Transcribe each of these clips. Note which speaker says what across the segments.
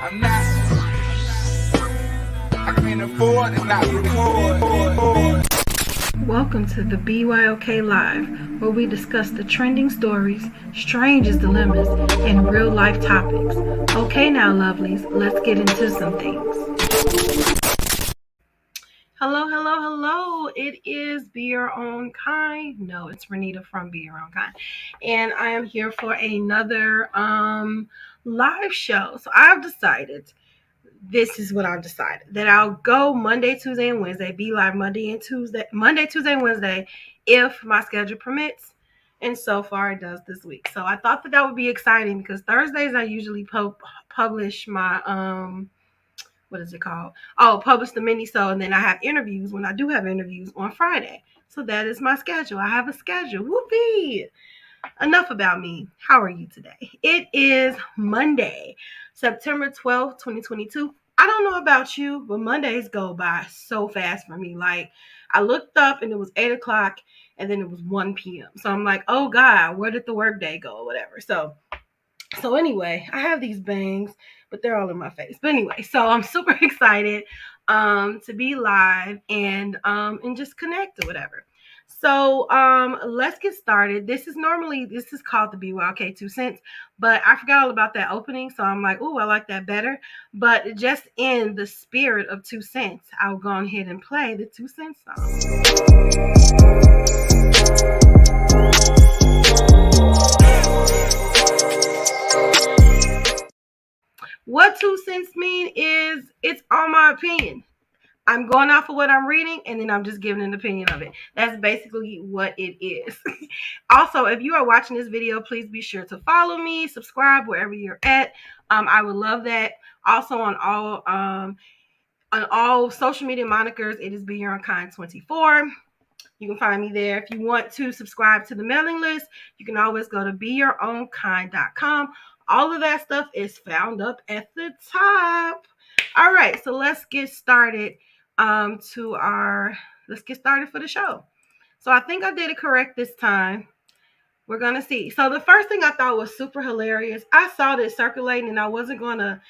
Speaker 1: I'm not. I can't afford to not record.
Speaker 2: Welcome to the BYOK Live, where we discuss the trending stories, strangest dilemmas, and real life topics. Okay now, lovelies, let's get into some things. Hello. It is Be Your Own Kind. No, it's Renita from Be Your Own Kind. And I am here for another live show. So I've decided, this is what I've decided, that I'll go Monday, Tuesday, and Wednesday, be live Monday, Tuesday, and Wednesday, if my schedule permits. And so far it does this week. So I thought that would be exciting because Thursdays I usually publish my what is it called? Oh, publish the mini-so, and then I have interviews when I do have interviews on Friday. So that is my schedule. I have a schedule. Whoopee! Enough about me. How are you today? It is Monday, September 12th, 2022. I don't know about you, but Mondays go by so fast for me. Like, I looked up and it was 8 o'clock and then it was 1 p.m. So I'm like, oh God, where did the workday go or whatever? So anyway, I have these bangs, but they're all in my face. But anyway, so I'm super excited to be live and just connect or whatever. So let's get started. This is called the BYOK 2 cents, but I forgot all about that opening, so I'm like, oh, I like that better. But just in the spirit of 2 cents, I'll go ahead and play the 2 cents song. What 2 cents mean is it's all my opinion. I'm going off of what I'm reading, and then I'm just giving an opinion of it. That's basically what it is. Also, if you are watching this video, please be sure to follow me, subscribe wherever you're at. I would love that. Also, on all social media monikers, it is Be Your Own Kind 24. You can find me there. If you want to subscribe to the mailing list, you can always go to BeYourOwnKind.com. All of that stuff is found up at the top. All right, so let's get started let's get started for the show. So I think I did it correct this time. We're gonna see. So the first thing I thought was super hilarious. I saw this circulating and I wasn't gonna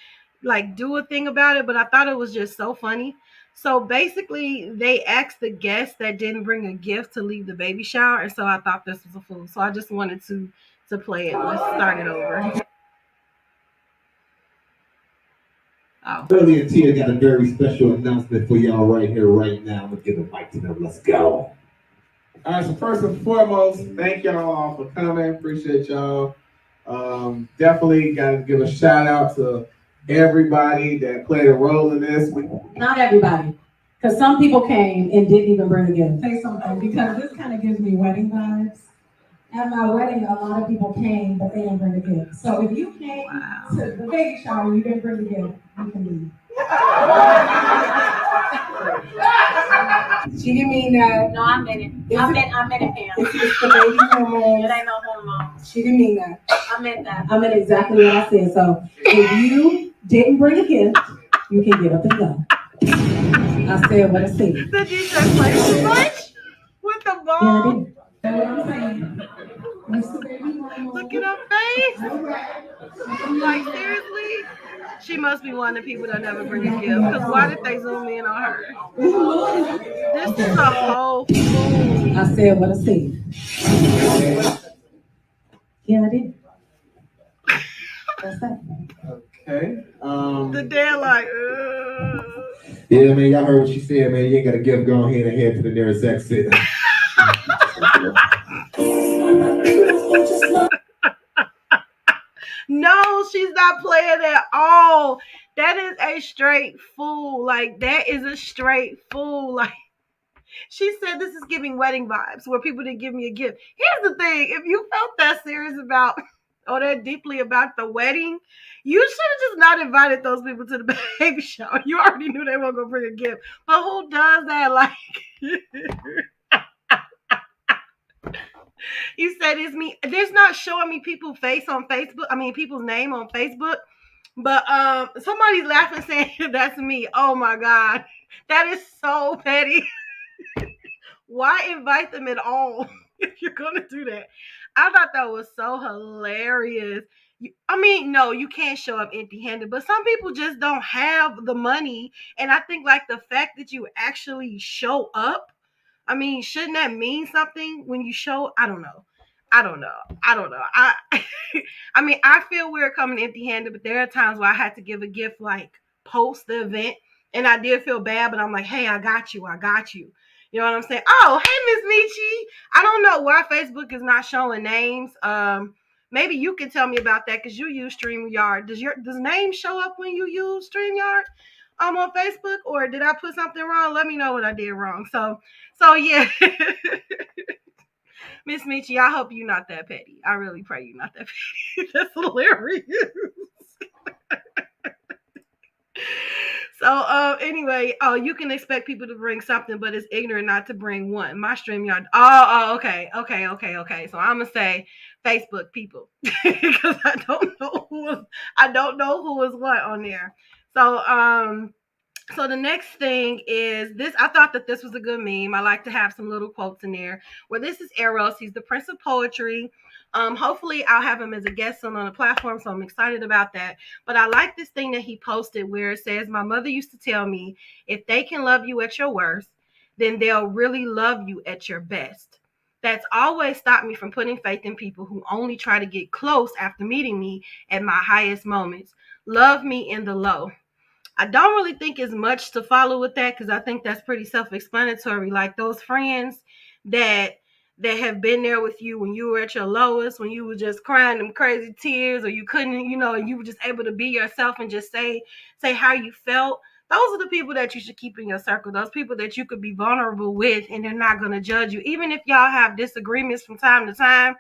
Speaker 2: do a thing about it, but I thought it was just so funny. So basically they asked the guests that didn't bring a gift to leave the baby shower, and so I thought this was a fool. So I just wanted to play it. Let's start it over. Oh.
Speaker 3: Early and Tia got a very special announcement for y'all right here, right now. I'm gonna give the mic to them. Let's go.
Speaker 4: All right, so first and foremost, thank y'all all for coming. Appreciate y'all. Definitely got to give a shout out to everybody that played a role in this.
Speaker 5: Not everybody, because some people came and didn't even bring a gift. Say something, because this kind of gives me wedding vibes. At my wedding, a lot of people came, but they didn't bring a gift. So if you came to the baby shower and you didn't bring a gift, you can leave. She didn't mean that.
Speaker 6: No, I meant it. I meant it, Pam.
Speaker 5: It's the baby hormone.
Speaker 6: It ain't no hormone.
Speaker 5: She didn't mean that.
Speaker 6: I meant that.
Speaker 5: I meant exactly what I said. So if you didn't bring a gift, you can get up and go. I said what I said.
Speaker 2: Did you just play too much with the ball?
Speaker 5: Yeah, I did. That's what I'm saying.
Speaker 2: Look at her face. Like, seriously? She must be one of the people that never bring a gift. Because why did they zoom in on her? This is a whole fool.
Speaker 5: I said what I said. Yeah, I did. That's that.
Speaker 4: Okay.
Speaker 2: The dad like,
Speaker 3: Yeah, man, y'all heard what she said, man. You ain't got a gift, go ahead and head to the nearest exit.
Speaker 2: No, she's not playing at all. That is a straight fool. Like, that is a straight fool. Like, she said this is giving wedding vibes where people didn't give me a gift. Here's the thing. If you felt that serious about or that deeply about the wedding, you should have just not invited those people to the baby shower. You already knew they weren't going to bring a gift. But who does that? Like, you said it's me. There's not showing me people's face on Facebook. I mean, people's name on Facebook. But somebody's laughing saying that's me. Oh my God. That is so petty. Why invite them at all? if you're gonna do that. I thought that was so hilarious. No, you can't show up empty-handed, but some people just don't have the money, and I think like the fact that you actually show up, I mean, shouldn't that mean something when you show? I don't know. I don't know. I don't know. I mean, I feel weird coming empty-handed, but there are times where I had to give a gift like post the event, and I did feel bad, but I'm like, hey, I got you. I got you. You know what I'm saying? Oh, hey, Miss Michi. I don't know why Facebook is not showing names. Maybe you can tell me about that because you use StreamYard. Does name show up when you use StreamYard on Facebook, or did I put something wrong? Let me know what I did wrong. So yeah. Miss Michi, I hope you're not that petty. I really pray you're not that petty. That's hilarious. So anyway, you can expect people to bring something, but it's ignorant not to bring one. My StreamYard. Okay. So I'm gonna say Facebook people because I don't know who was what on there. So the next thing is this. I thought that this was a good meme. I like to have some little quotes in there. Where this is Eros. He's the Prince of Poetry. Hopefully I'll have him as a guest on the platform, so I'm excited about that. But I like this thing that he posted where it says, "My mother used to tell me, if they can love you at your worst, then they'll really love you at your best. That's always stopped me from putting faith in people who only try to get close after meeting me at my highest moments. Love me in the low." I don't really think as much to follow with that because I think that's pretty self-explanatory. Like those friends that have been there with you when you were at your lowest, when you were just crying them crazy tears, or you couldn't, and you were just able to be yourself and just say how you felt. Those are the people that you should keep in your circle. Those people that you could be vulnerable with, and they're not going to judge you, even if y'all have disagreements from time to time.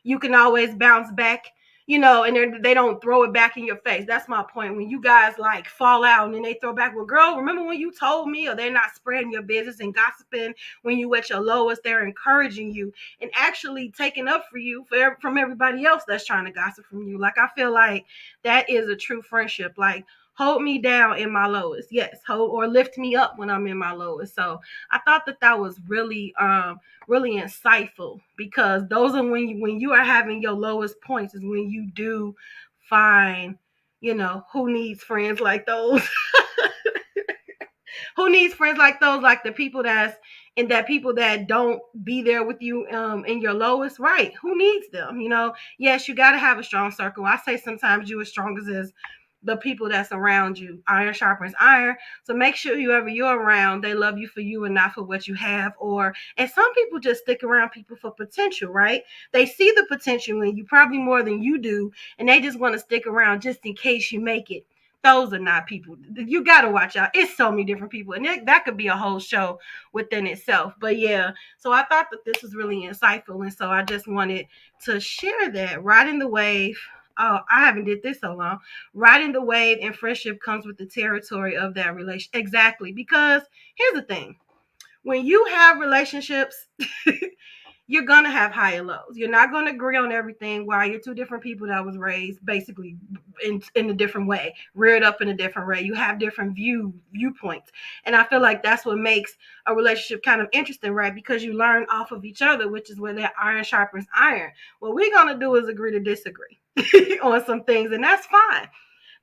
Speaker 2: You can always bounce back, and they don't throw it back in your face. That's my point. When you guys like fall out and then they throw back, well, girl, remember when you told me? Or they're not spreading your business and gossiping when you at your lowest. They're encouraging you and actually taking up for you from everybody else that's trying to gossip from you. Like, I feel like that is a true friendship. Like, hold me down in my lowest. Yes. Or lift me up when I'm in my lowest. So I thought that was really really insightful, because those are when you are having your lowest points is when you do find, who needs friends like those. Who needs friends like those, like the people people that don't be there with you in your lowest, right? Who needs them? Yes, you got to have a strong circle. I say sometimes you as strong as the people that's around you. Iron sharpens iron. So make sure whoever you're around, they love you for you and not for what you have. And some people just stick around people for potential, right? They see the potential in you probably more than you do, and they just want to stick around just in case you make it. Those are not people. You got to watch out. It's so many different people, and that could be a whole show within itself. But yeah, so I thought that this was really insightful, and so I just wanted to share that. Riding the wave. Oh, I haven't did this so long. Riding the wave and friendship comes with the territory of that relation. Exactly. Because here's the thing. When you have relationships, you're going to have high and lows. You're not going to agree on everything. Why? You're two different people that was raised basically in a different way, reared up in a different way. You have different viewpoints. And I feel like that's what makes a relationship kind of interesting, right? Because you learn off of each other, which is where that iron sharpens iron. What we're going to do is agree to disagree on some things, and that's fine.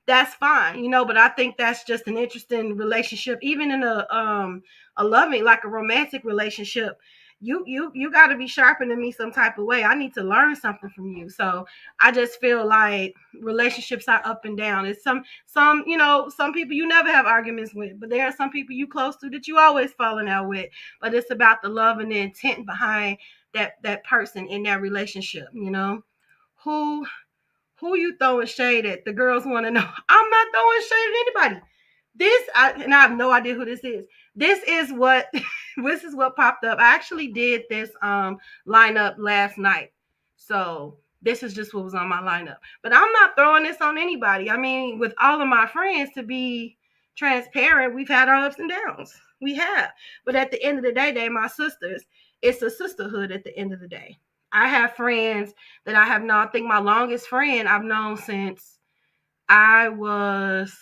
Speaker 2: That's fine, but I think that's just an interesting relationship. Even in a loving, like a romantic relationship, you got to be sharpening me some type of way. I need to learn something from you. So I just feel like relationships are up and down. It's some people you never have arguments with, but there are some people you close to that you always falling out with. But it's about the love and the intent behind that person in that relationship. Who you throwing shade at? The girls want to know. I'm not throwing shade at anybody. And I have no idea who this is. This is what this is what popped up. I actually did this lineup last night. So this is just what was on my lineup. But I'm not throwing this on anybody. I mean, with all of my friends, to be transparent, we've had our ups and downs. We have. But at the end of the day, they're my sisters. It's a sisterhood at the end of the day. I have friends that I have known. I think my longest friend I've known since I was,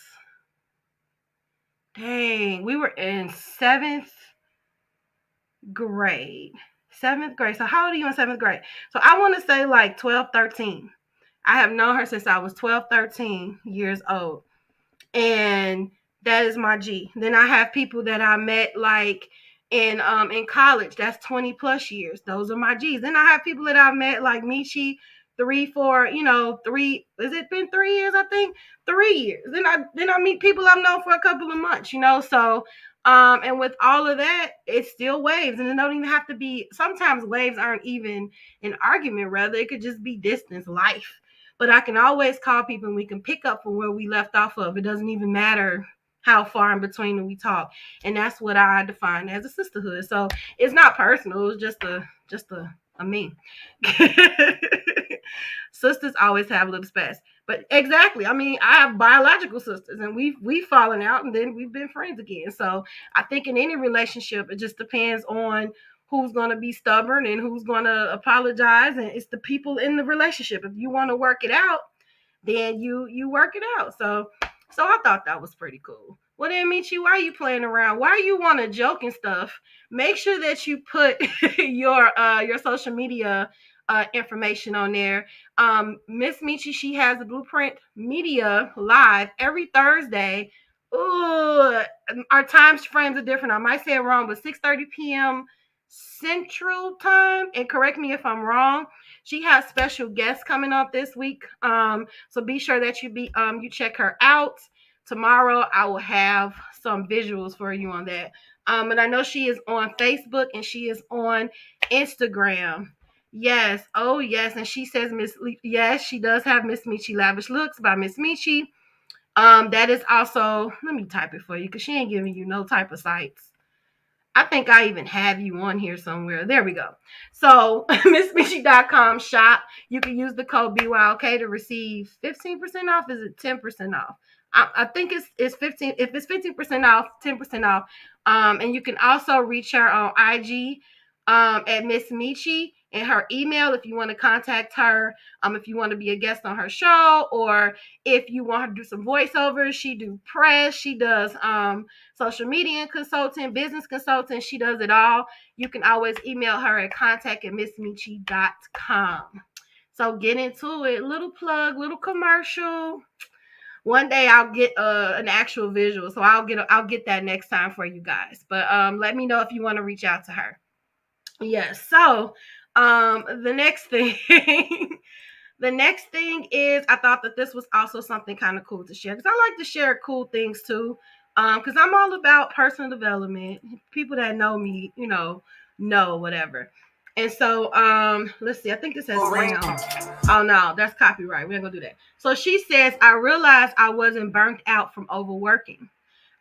Speaker 2: we were in seventh grade. 7th grade. So how old are you in 7th grade? So I want to say like 12, 13. I have known her since I was 12, 13 years old. And that is my G. Then I have people that I met like in college. That's 20 plus years. Those are my G's. Then I have people that I've met like Michi 3, 4, 3. Has it been 3 years? I think 3 years. Then I meet people I've known for a couple of months. So and with all of that, it's still waves, and it don't even have to be. Sometimes waves aren't even an argument. Rather, it could just be distance, life. But I can always call people and we can pick up from where we left off of. It doesn't even matter how far in between we talk. And that's what I define as a sisterhood. So it's not personal. It's just a me. Sisters always have little spats. But exactly. I mean, I have biological sisters and we've fallen out and then we've been friends again. So I think in any relationship, it just depends on who's going to be stubborn and who's going to apologize, and it's the people in the relationship. If you want to work it out, then you work it out. So I thought that was pretty cool. Well, then, Michi, why are you playing around? Why you want to joke and stuff? Make sure that you put your social media information on there. Miss Michi, she has the Blueprint Media live every Thursday. Ooh, our time frames are different. I might say it wrong, but 6:30 p.m. Central Time, and correct me if I'm wrong. She has special guests coming up this week, so be sure that you check her out. Tomorrow I will have some visuals for you on that, and I know she is on Facebook and she is on Instagram. Yes, oh yes, and she says yes, she does have Miss Michi Lavish Looks by Miss Michi. That is also, let me type it for you because she ain't giving you no type of sites. I think I even have you on here somewhere. There we go. So, MissMichi.com shop. You can use the code BYOK to receive 15% off. Is it 10% off? I think it's 15. If it's 15% off, 10% off. And you can also reach her on IG at Miss Michi, and her email if you want to contact her. If you want to be a guest on her show, or if you want her to do some voiceovers. She do press. She does social media consulting, business consulting. She does it all. You can always email her at contact@missmichi.com. So get into it. Little plug, little commercial. One day I'll get an actual visual, so I'll get that next time for you guys. But let me know if you want to reach out to her. Yes. So the next thing is, I thought that this was also something kind of cool to share, because I like to share cool things too, because I'm all about personal development. People that know me, know whatever. And so let's see, I think this says round. Oh no, that's copyright. We're not gonna do that. So she says, I realized I wasn't burnt out from overworking.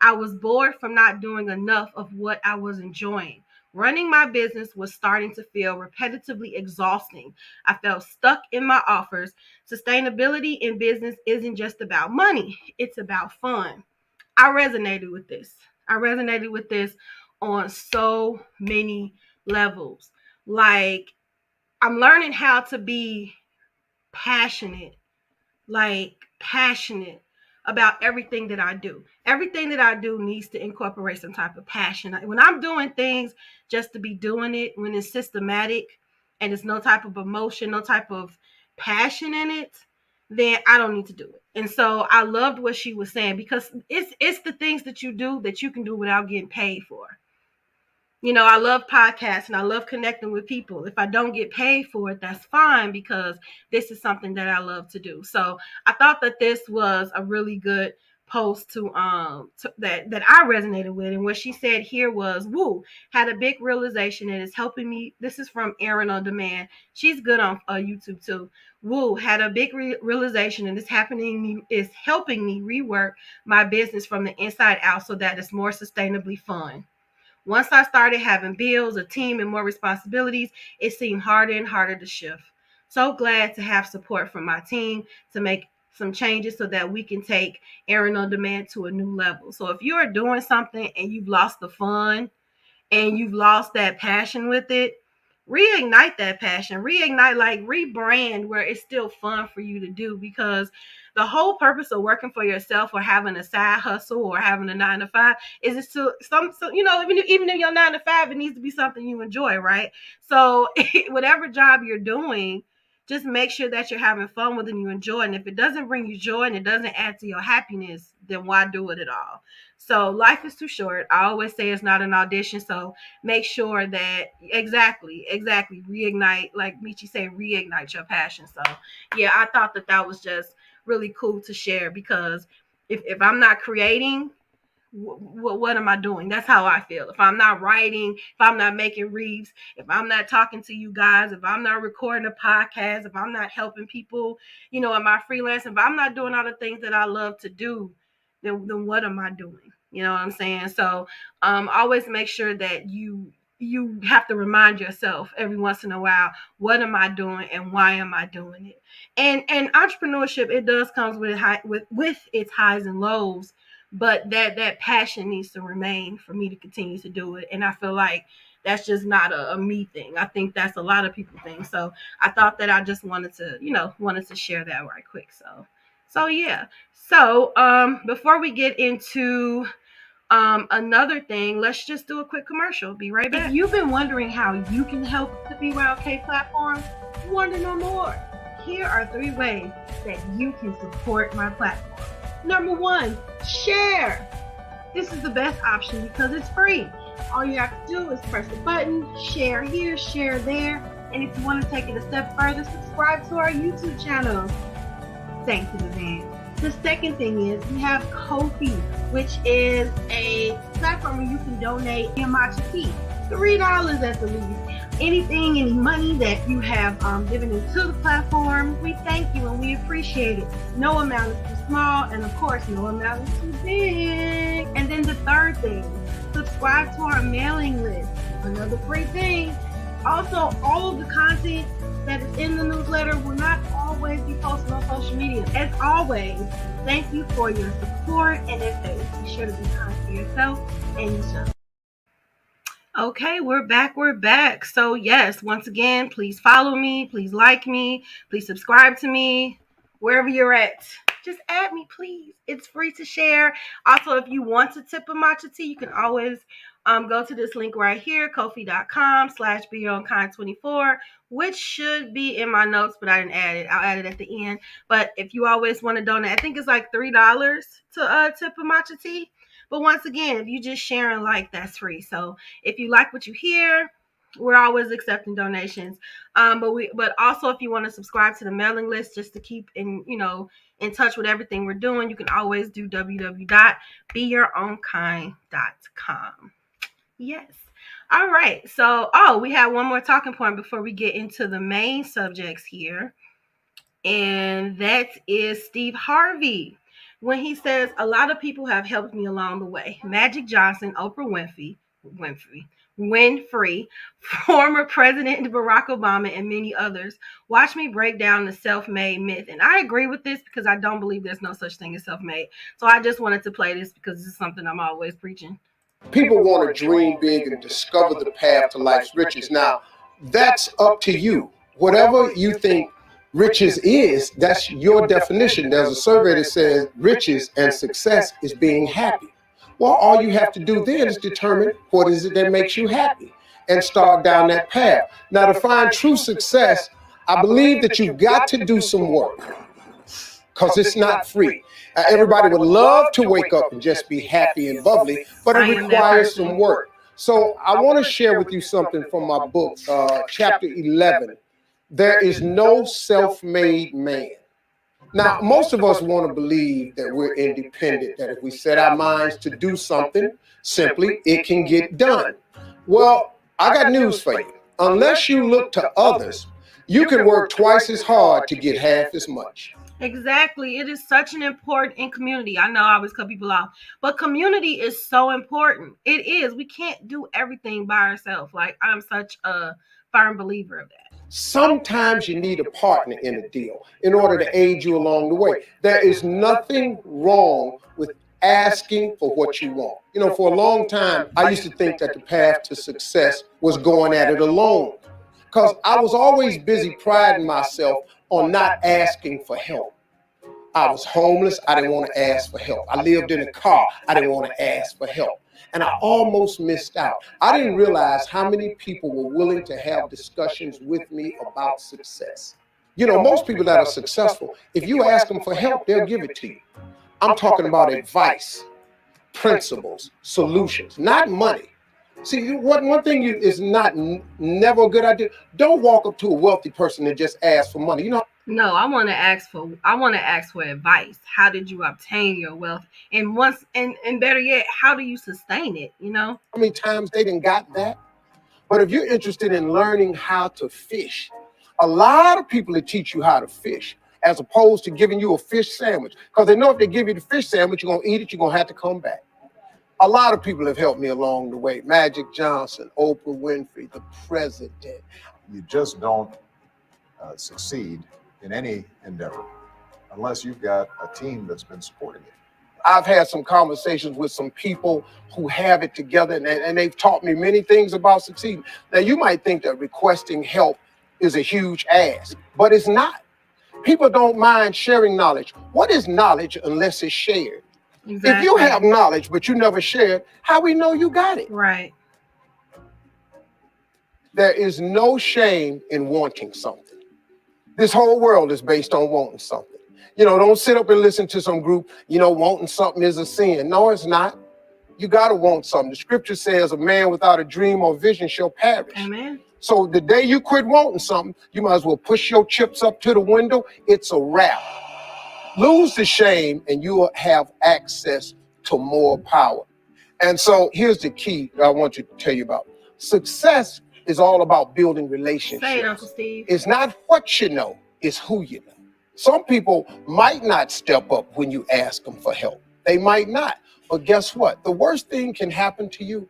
Speaker 2: I was bored from not doing enough of what I was enjoying. Running my business was starting to feel repetitively exhausting. I felt stuck in my offers. Sustainability in business isn't just about money, it's about fun. I resonated with this. On so many levels. Like, I'm learning how to be passionate about everything that I do. Everything that I do needs to incorporate some type of passion. When I'm doing things just to be doing it, when it's systematic and there's no type of emotion, no type of passion in it, then I don't need to do it. And so I loved what she was saying, because it's the things that you do that you can do without getting paid for. I love podcasts and I love connecting with people. If I don't get paid for it, that's fine, because this is something that I love to do. So I thought that this was a really good post that I resonated with. And what she said here was, woo, had a big realization and it's helping me. This is from Erin on Demand. She's good on YouTube too. Woo, had a big realization and it's helping me rework my business from the inside out so that it's more sustainably fun. Once I started having bills, a team, and more responsibilities, it seemed harder and harder to shift. So glad to have support from my team to make some changes so that we can take Erin on Demand to a new level. So if you are doing something and you've lost the fun and you've lost that passion with it, reignite that passion, reignite, like rebrand where it's still fun for you to do, because the whole purpose of working for yourself or having a side hustle or having a 9 to 5 is it's to even in your 9 to 5, it needs to be something you enjoy, right? So whatever job you're doing, just make sure that you're having fun with it and you enjoy it. And if it doesn't bring you joy and it doesn't add to your happiness, then why do it at all? So life is too short. I always say it's not an audition. So make sure that exactly reignite, like Michi said, reignite your passion. So yeah, I thought that was just really cool to share, because if I'm not creating, what am I doing? That's how I feel. If I'm not writing, if I'm not making reads, if I'm not talking to you guys, if I'm not recording a podcast, if I'm not helping people, in my freelance, if I'm not doing all the things that I love to do, then what am I doing? You know what I'm saying? So always make sure that you have to remind yourself every once in a while, what am I doing and why am I doing it? And entrepreneurship, it does comes with its highs and lows, but that passion needs to remain for me to continue to do it. And I feel like that's just not a me thing. I think that's a lot of people thing. So I thought that I just wanted to share that right quick. So yeah. So before we get into another thing, let's just do a quick commercial. Be right back. If you've been wondering how you can help the BYOK platform, you want to know more, here are 3 ways that you can support my platform. Number 1, share. This is the best option because it's free. All you have to do is press the button, share here, share there. And if you want to take it a step further, subscribe to our YouTube channel. Thanks in advance. The second thing is we have Ko-fi, which is a platform where you can donate your matcha tea. $3 at the least. Any money that you have given into the platform, we thank you and we appreciate it. No amount is too small, and of course, no amount is too big. And then the third thing, subscribe to our mailing list. Another free thing. Also, all of the content that is in the newsletter will not always be posted on social media. As always, thank you for your support, and as always, be sure to be kind to yourself and yourself. Okay, we're back. So yes, once again, please follow me, please like me, please subscribe to me, wherever you're at. Just add me, please. It's free to share. Also, if you want to tip a matcha tea, you can always go to this link right here, kofi.com/BYOK24, which should be in my notes, but I didn't add it. I'll add it at the end. But if you always want to donate, I think it's like $3 to tip a matcha tea. But once again, if you just share and like, that's free. So if you like what you hear, we're always accepting donations. But also if you want to subscribe to the mailing list just to keep in touch with everything we're doing, you can always do www.beyourownkind.com. Yes. All right. So, we have one more talking point before we get into the main subjects here. And that is Steve Harvey. When he says, a lot of people have helped me along the way. Magic Johnson, Oprah Winfrey, former President Barack Obama, and many others. Watch me break down the self-made myth. And I agree with this because I don't believe there's no such thing as self-made. So I just wanted to play this because this is something I'm always preaching.
Speaker 7: People want to dream big and discover the path to life's riches. Now, that's up to you. Whatever you think riches is, that's your definition. There's a survey that says riches and success is being happy. Well, all you have to do then is determine what is it that makes you happy and start down that path. Now, to find true success, I believe that you've got to do some work because it's not free. Everybody would love to wake up and just be happy and bubbly, but it requires some work. So I want to share with you something from my book, chapter 11. There is no self-made man. Now, most of us want to believe that we're independent, that if we set our minds to do something, simply it can get done. Well, I got news for you. Unless you look to others, you can work twice as hard to get half as much.
Speaker 2: Exactly. It is such an important community. I know I always cut people off, but community is so important. It is. We can't do everything by ourselves. Like, I'm such a firm believer of that.
Speaker 7: Sometimes you need a partner in a deal in order to aid you along the way. There is nothing wrong with asking for what you want. For a long time, I used to think that the path to success was going at it alone. because I was always busy priding myself on not asking for help. I was homeless. I didn't want to ask for help. I lived in a car. I didn't want to ask for help. And I almost missed out. I didn't realize how many people were willing to have discussions with me about success. You know, most people that are successful, if you ask them for help, they'll give it to you. I'm talking about advice, principles, solutions, not money. See, one thing is never a good idea. Don't walk up to a wealthy person and just ask for money. You know.
Speaker 2: No, I want to ask for advice. How did you obtain your wealth? And better yet, how do you sustain it? You know?
Speaker 7: How many times they didn't got that? But if you're interested in learning how to fish, a lot of people that teach you how to fish, as opposed to giving you a fish sandwich. Because they know if they give you the fish sandwich, you're gonna eat it, you're gonna have to come back. A lot of people have helped me along the way. Magic Johnson, Oprah Winfrey, the president.
Speaker 8: You just don't succeed in any endeavor unless you've got a team that's been supporting you.
Speaker 7: I've had some conversations with some people who have it together, and they've taught me many things about succeeding. Now, you might think that requesting help is a huge ask, but it's not. People don't mind sharing knowledge. What is knowledge unless it's shared? Exactly. If you have knowledge, but you never share it, how we know you got it?
Speaker 2: Right.
Speaker 7: There is no shame in wanting something. This whole world is based on wanting something. You know, don't sit up and listen to some group, you know, wanting something is a sin. No, it's not. You got to want something. The scripture says a man without a dream or vision shall perish.
Speaker 2: Amen.
Speaker 7: So the day you quit wanting something, you might as well push your chips up to the window. It's a wrap. Lose the shame and you will have access to more power. And so here's the key that I want you to tell you about. Success is all about building relationships.
Speaker 2: Say it, Uncle Steve.
Speaker 7: It's not what you know, it's who you know. Some people might not step up when you ask them for help. They might not. But guess what? The worst thing can happen to you.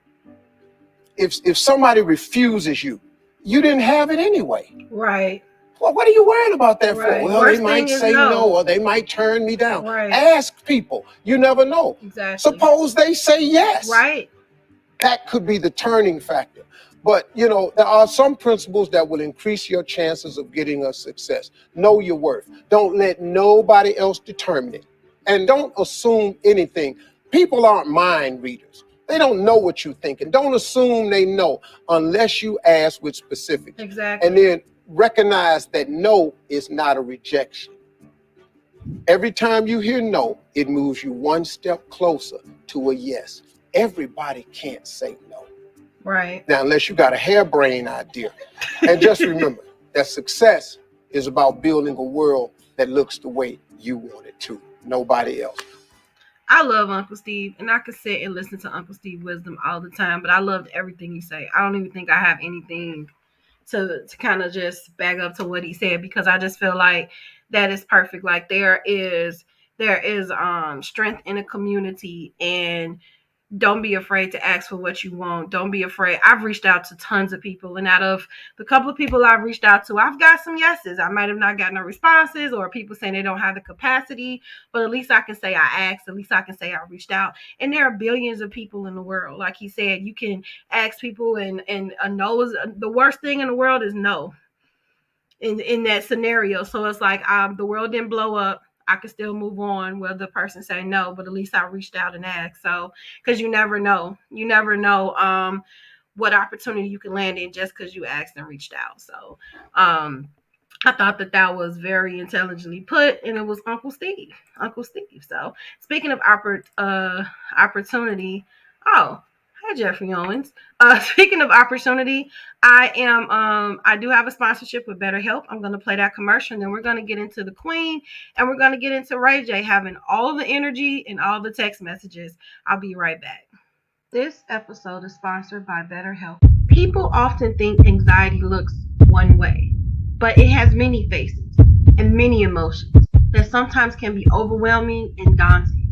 Speaker 7: If somebody refuses you, you didn't have it anyway.
Speaker 2: Right.
Speaker 7: Well, what are you worrying about that
Speaker 2: Right.
Speaker 7: for? Well,
Speaker 2: Worst
Speaker 7: they might say no, or they might turn me down.
Speaker 2: Right.
Speaker 7: Ask people. You never know.
Speaker 2: Exactly.
Speaker 7: Suppose they say yes.
Speaker 2: Right.
Speaker 7: That could be the turning factor. But, you know, there are some principles that will increase your chances of getting a success. Know your worth. Don't let nobody else determine it. And don't assume anything. People aren't mind readers. They don't know what you think. And don't assume they know unless you ask with specifics.
Speaker 2: Exactly.
Speaker 7: And then recognize that no is not a rejection. Every time you hear no, it moves you one step closer to a yes. Everybody can't say no.
Speaker 2: Right.
Speaker 7: Now, unless you got a harebrained idea. And just remember that success is about building a world that looks the way you want it to. Nobody else.
Speaker 2: I love Uncle Steve, and I could sit and listen to Uncle Steve wisdom all the time, but I loved everything he said. I don't even think I have anything to kind of just back up to what he said, because I just feel like that is perfect. Like there is strength in a community, and don't be afraid to ask for what you want. Don't be afraid. I've reached out to tons of people, and out of the couple of people I've reached out to, I've got some yeses. I might have not gotten no responses, or people saying they don't have the capacity, but at least I can say I asked. At least I can say I reached out. And there are billions of people in the world. Like he said, you can ask people, and a no is the worst thing in the world is no. In that scenario, so it's like the world didn't blow up. I could still move on whether the person say no, but at least I reached out and asked. So, because you never know what opportunity you can land in just because you asked and reached out. So, I thought that was very intelligently put, and it was Uncle Steve. So, speaking of opportunity, hi Jeffrey Owens. Speaking of opportunity, I do have a sponsorship with BetterHelp. I'm going to play that commercial, and then we're going to get into the Queen, and we're going to get into Ray J having all the energy and all the text messages. I'll be right back. This episode is sponsored by BetterHelp. People often think anxiety looks one way, but it has many faces and many emotions that sometimes can be overwhelming and daunting.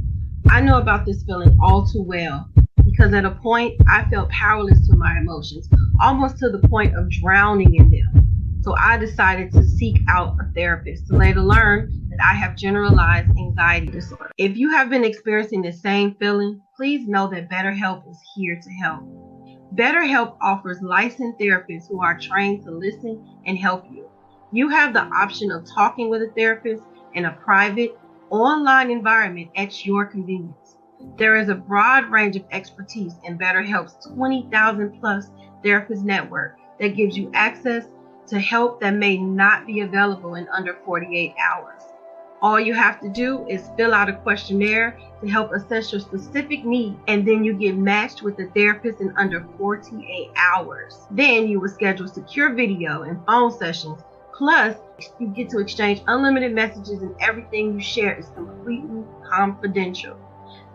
Speaker 2: I know about this feeling all too well, because at a point I felt powerless to my emotions, almost to the point of drowning in them. So I decided to seek out a therapist to later learn that I have generalized anxiety disorder. If you have been experiencing the same feeling, please know that BetterHelp is here to help. BetterHelp offers licensed therapists who are trained to listen and help you. You have the option of talking with a therapist in a private, online environment at your convenience. There is a broad range of expertise in BetterHelp's 20,000 plus therapist network that gives you access to help that may not be available in under 48 hours. All you have to do is fill out a questionnaire to help assess your specific needs, and then you get matched with a therapist in under 48 hours. Then you will schedule secure video and phone sessions. Plus, you get to exchange unlimited messages, and everything you share is completely confidential.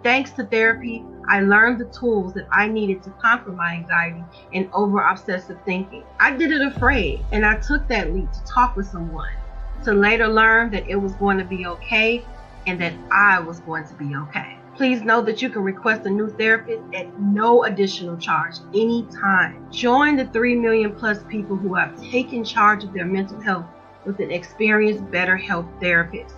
Speaker 2: Thanks to therapy, I learned the tools that I needed to conquer my anxiety and over-obsessive thinking. I did it afraid, and I took that leap to talk with someone, to later learn that it was going to be okay and that I was going to be okay. Please know that you can request a new therapist at no additional charge anytime. Join the 3 million plus people who have taken charge of their mental health with an experienced BetterHelp therapist.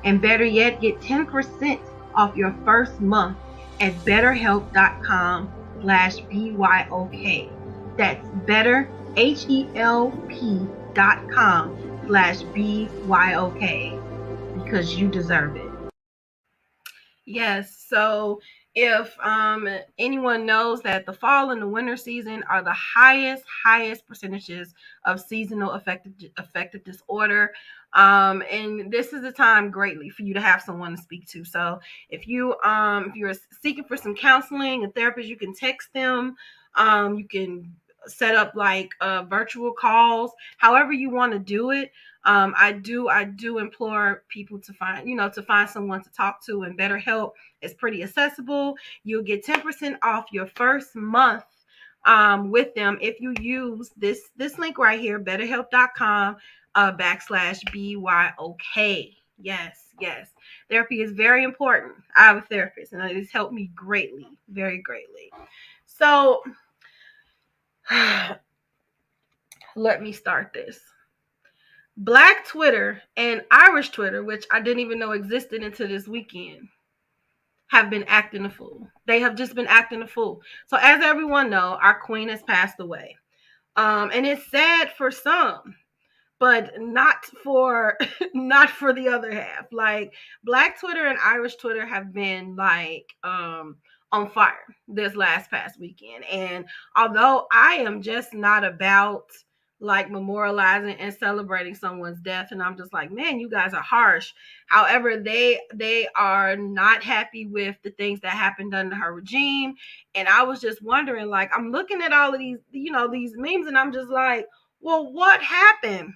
Speaker 2: And better yet, get 10% off your first month at betterhelp.com/BYOK. That's betterhelp.com/BYOK, because you deserve it. Yes, so if anyone knows that the fall and the winter season are the highest percentages of seasonal affective disorder, and this is the time greatly for you to have someone to speak to. So if you're seeking for some counseling, a therapist, you can text them. You can set up like virtual calls, however you want to do it. I do implore people to find someone to talk to, and BetterHelp is pretty accessible. You'll get 10% off your first month with them if you use this link right here, betterhelp.com/BYOK. Yes. Therapy is very important. I have a therapist, and it has helped me greatly, very greatly. So let me start this. Black Twitter and Irish Twitter, which I didn't even know existed until this weekend, have been acting a fool. They have just been acting a fool. So as everyone knows, our queen has passed away. And it's sad for some, but not for the other half. Like, Black Twitter and Irish Twitter have been like on fire this past weekend. And although I am just not about like memorializing and celebrating someone's death, and I'm just like, man, you guys are harsh. However, they are not happy with the things that happened under her regime. And I was just wondering, like, I'm looking at all of these, these memes, and I'm just like, well, what happened?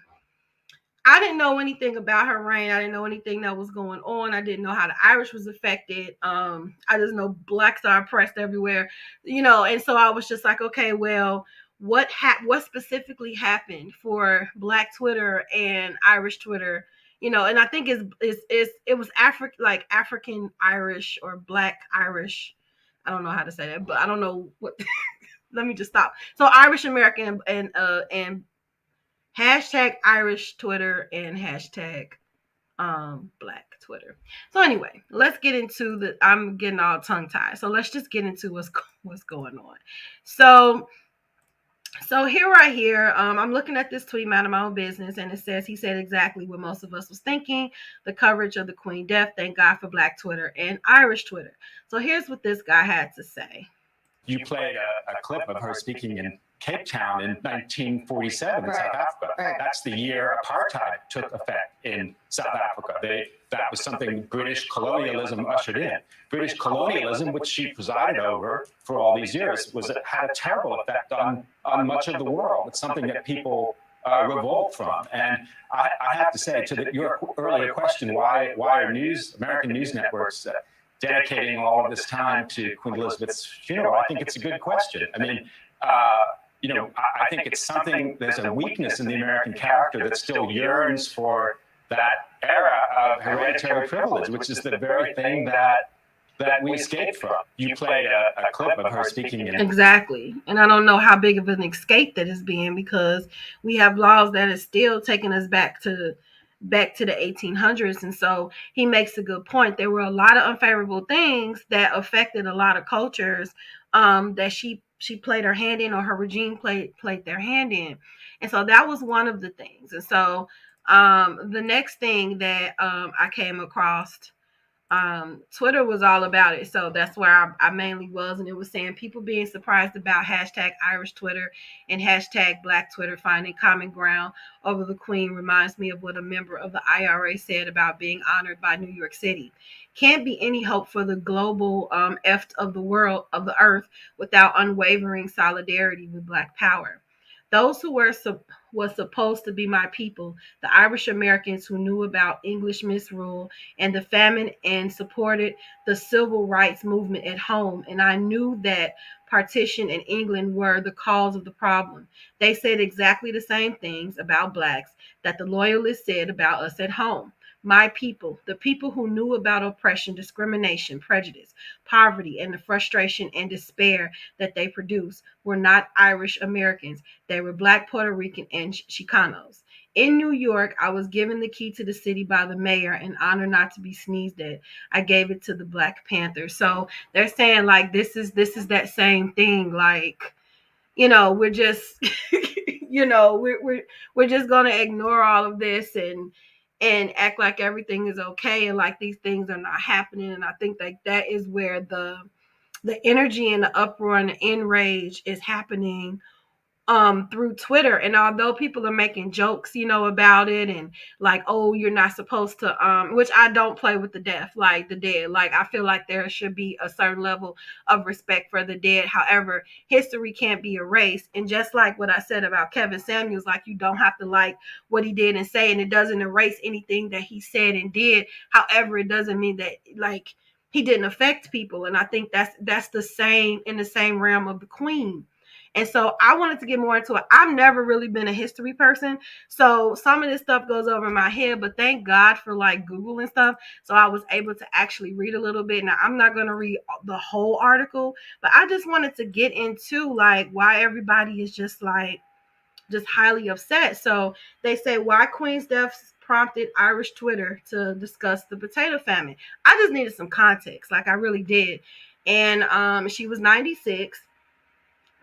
Speaker 2: I didn't know anything about her reign. I didn't know anything that was going on. I didn't know how the Irish was affected. I just know blacks are oppressed everywhere, and so I was just like, okay, well, what specifically happened for Black Twitter and Irish Twitter? And I think it was African Irish or Black Irish. I don't know how to say that, but I don't know what. Let me just stop. So Irish American and hashtag Irish Twitter and hashtag Black Twitter. So anyway, let's get into I'm getting all tongue tied. So let's just get into what's going on. So here, right here, I'm looking at this tweet, Mind of My Own Business, and it says, he said exactly what most of us was thinking. The coverage of the Queen death, thank God for Black Twitter and Irish Twitter. So here's what this guy had to say.
Speaker 9: You played a clip of her speaking in Cape Town in 1947 in South Africa. That's the year apartheid took effect in South Africa. That was something British colonialism ushered in. British colonialism, which she presided over for all these years, had a terrible effect on much of the world. It's something that people revolt from. And I have to say, to your earlier question, why are American news networks dedicating all of this time to Queen Elizabeth's funeral? I think it's a good question. I mean, I think it's something, there's a weakness in the American character that still yearns for that era of hereditary privilege, which is the very thing that we escaped from. You played a clip of her speaking in...
Speaker 2: Exactly. And I don't know how big of an escape that is being, because we have laws that is still taking us back to the 1800s. And so he makes a good point. There were a lot of unfavorable things that affected a lot of cultures that she she played her hand in, or her regime played their hand in. And so that was one of the things. And so the next thing that I came across, Twitter was all about it. So that's where I mainly was. And it was saying people being surprised about hashtag Irish Twitter and hashtag Black Twitter finding common ground over the Queen reminds me of what a member of the IRA said about being honored by New York City. Can't be any hope for the global eft of the world, of the earth, without unwavering solidarity with Black power. Those who was supposed to be my people, the Irish Americans who knew about English misrule and the famine and supported the civil rights movement at home. And I knew that partition and England were the cause of the problem. They said exactly the same things about Blacks that the loyalists said about us at home. My people, the people who knew about oppression, discrimination, prejudice, poverty, and the frustration and despair that they produced, were not Irish Americans. They were Black, Puerto Rican, and Chicanos. In New York, I was given the key to the city by the mayor, an honor not to be sneezed at. I gave it to the Black Panthers. So they're saying like this is that same thing. Like, we're just we're just gonna ignore all of this and act like everything is okay and like these things are not happening. And I think that is where the energy and the uproar and the enrage is happening through Twitter. And although people are making jokes, about it, and like, oh, you're not supposed to which I don't play with the dead. Like I feel like there should be a certain level of respect for the dead. However, history can't be erased. And just like what I said about Kevin Samuels, like, you don't have to like what he did and say, and it doesn't erase anything that he said and did. However, it doesn't mean that like he didn't affect people. And I think that's the same in the same realm of the Queen. And so I wanted to get more into it. I've never really been a history person, so some of this stuff goes over my head, but thank God for like Google and stuff. So I was able to actually read a little bit. Now, I'm not going to read the whole article, but I just wanted to get into like why everybody is just highly upset. So they say why Queen's death prompted Irish Twitter to discuss the potato famine. I just needed some context, like I really did. And she was 96.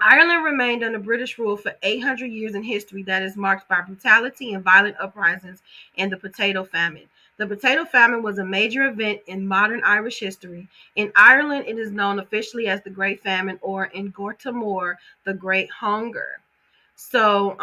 Speaker 2: Ireland remained under British rule for 800 years in history that is marked by brutality and violent uprisings and the potato famine. The potato famine was a major event in modern Irish history. In Ireland, it is known officially as the Great Famine, or in Gortamore, the Great Hunger. So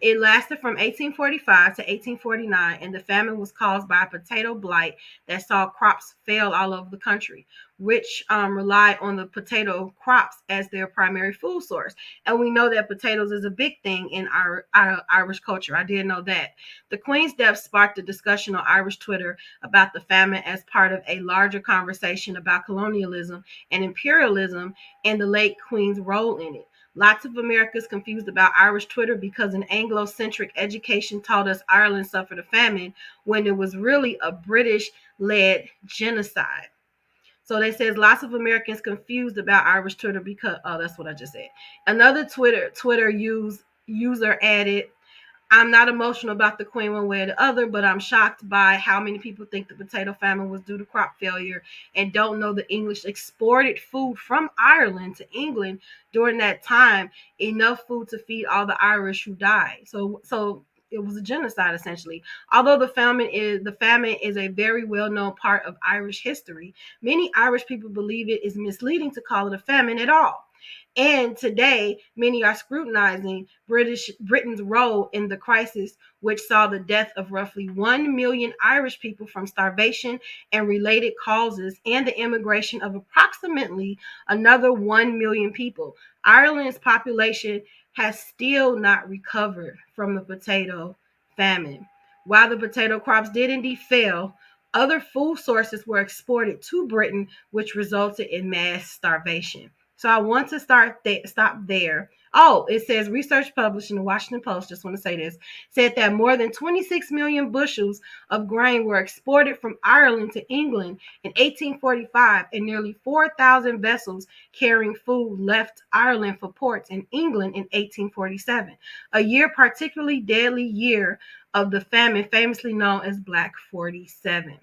Speaker 2: it lasted from 1845 to 1849, and the famine was caused by a potato blight that saw crops fail all over the country, which relied on the potato crops as their primary food source. And we know that potatoes is a big thing in our Irish culture. I didn't know that. The Queen's death sparked a discussion on Irish Twitter about the famine as part of a larger conversation about colonialism and imperialism and the late Queen's role in it. Lots of Americans confused about Irish Twitter because an Anglo-centric education taught us Ireland suffered a famine when it was really a British-led genocide. So they says lots of Americans confused about Irish Twitter because, oh, that's what I just said. Another Twitter user added, I'm not emotional about the Queen one way or the other, but I'm shocked by how many people think the potato famine was due to crop failure and don't know the English exported food from Ireland to England during that time, enough food to feed all the Irish who died. So it was a genocide essentially. Although the famine is a very well-known part of Irish history, many Irish people believe it is misleading to call it a famine at all. And today, many are scrutinizing Britain's role in the crisis, which saw the death of roughly 1 million Irish people from starvation and related causes, and the immigration of approximately another 1 million people. Ireland's population has still not recovered from the potato famine. While the potato crops did indeed fail, other food sources were exported to Britain, which resulted in mass starvation. So I want to stop there. Oh, it says research published in the Washington Post, just want to say this, said that more than 26 million bushels of grain were exported from Ireland to England in 1845, and nearly 4,000 vessels carrying food left Ireland for ports in England in 1847, a year particularly deadly year of the famine, famously known as Black 47.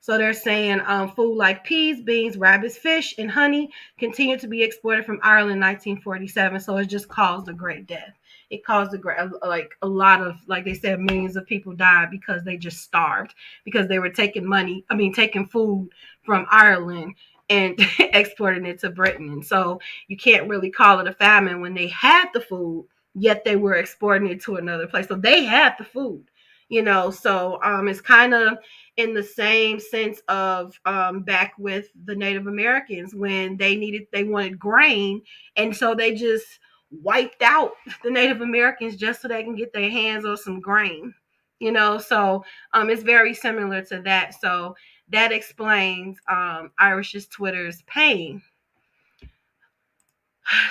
Speaker 2: So they're saying food like peas, beans, rabbits, fish, and honey continued to be exported from Ireland in 1947. So it just caused a great death. It caused like a lot of, like they said, millions of people died because they just starved because they were taking food from Ireland and exporting it to Britain. And so you can't really call it a famine when they had the food, yet they were exporting it to another place. So they had the food, So it's kind of in the same sense of back with the Native Americans when they wanted grain, and so they just wiped out the Native Americans just so they can get their hands on some grain, So it's very similar to that. So that explains Irish's Twitter's pain.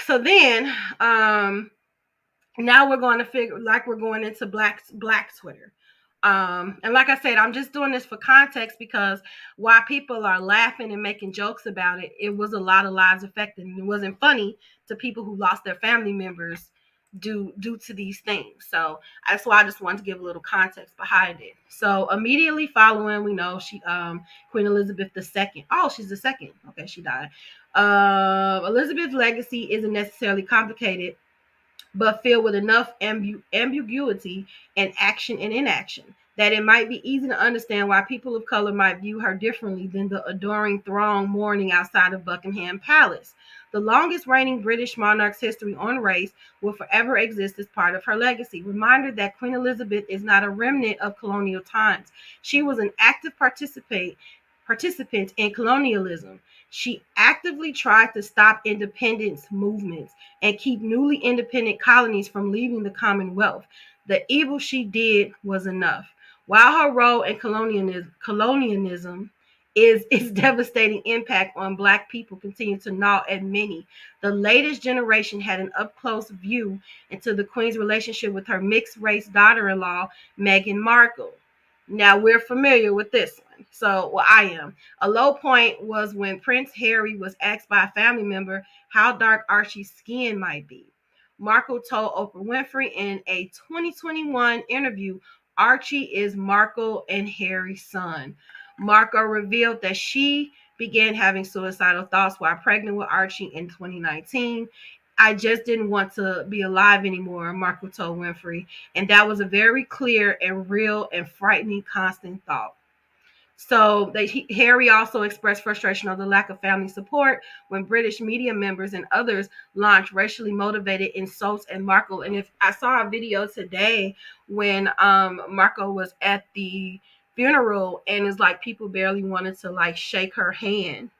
Speaker 2: So then now we're going into black Twitter. And like I said, I'm just doing this for context because while people are laughing and making jokes about it, it was a lot of lives affected, and it wasn't funny to people who lost their family members due to these things. So that's why I just wanted to give a little context behind it. So immediately following, we know she Queen Elizabeth II. Oh, she's the second. Okay, she died. Elizabeth's legacy isn't necessarily complicated, but filled with enough ambiguity and action and inaction that it might be easy to understand why people of color might view her differently than the adoring throng mourning outside of Buckingham Palace. The longest reigning British monarch's history on race will forever exist as part of her legacy. Reminder that Queen Elizabeth is not a remnant of colonial times. She was an active participant in colonialism. She actively tried to stop independence movements and keep newly independent colonies from leaving the Commonwealth. The evil she did was enough. While her role in colonialism is its devastating impact on Black people continue to gnaw at many, the latest generation had an up-close view into the Queen's relationship with her mixed-race daughter-in-law, Meghan Markle. Now, we're familiar with this one. So, well, I am. A low point was when Prince Harry was asked by a family member how dark Archie's skin might be. Markle told Oprah Winfrey in a 2021 interview, Archie is Markle and Harry's son. Markle revealed that she began having suicidal thoughts while pregnant with Archie in 2019. I just didn't want to be alive anymore, Markle told Winfrey. And that was a very clear and real and frightening constant thought. So Harry also expressed frustration over the lack of family support when British media members and others launched racially motivated insults at Markle. And if I saw a video today when Markle was at the funeral, and it's like people barely wanted to like shake her hand,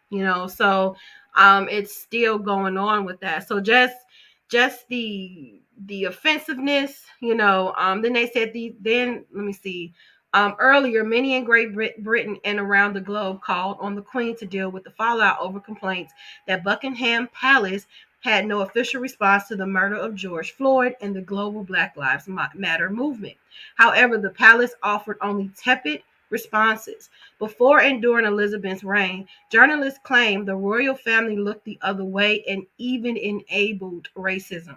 Speaker 2: So it's still going on with that. So just the offensiveness, Then they said let me see. Earlier, many in Great Britain and around the globe called on the Queen to deal with the fallout over complaints that Buckingham Palace had no official response to the murder of George Floyd and the global Black Lives Matter movement. However, the palace offered only tepid responses. Before and during Elizabeth's reign, journalists claimed the royal family looked the other way and even enabled racism.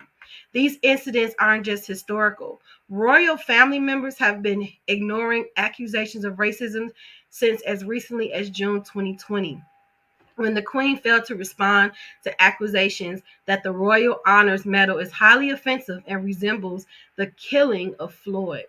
Speaker 2: These incidents aren't just historical. Royal family members have been ignoring accusations of racism since as recently as June 2020, when the Queen failed to respond to accusations that the Royal Honors Medal is highly offensive and resembles the killing of Floyd.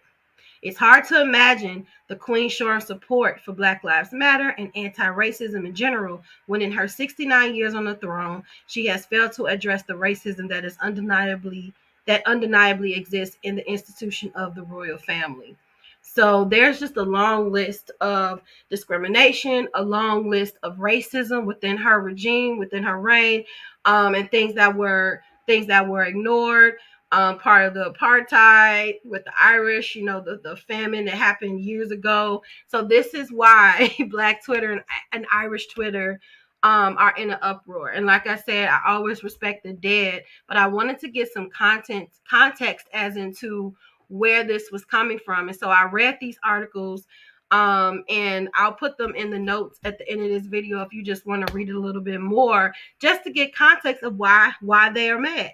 Speaker 2: It's hard to imagine the Queen showing support for Black Lives Matter and anti-racism in general when in her 69 years on the throne, she has failed to address the racism that undeniably exists in the institution of the royal family. So there's just a long list of discrimination, a long list of racism within her regime, within her reign, and things that were ignored. Part of the apartheid with the Irish, the famine that happened years ago. So this is why Black Twitter and Irish Twitter are in an uproar. And like I said, I always respect the dead, but I wanted to get some context as into where this was coming from. And so I read these articles, and I'll put them in the notes at the end of this video if you just want to read it a little bit more, just to get context of why they are mad.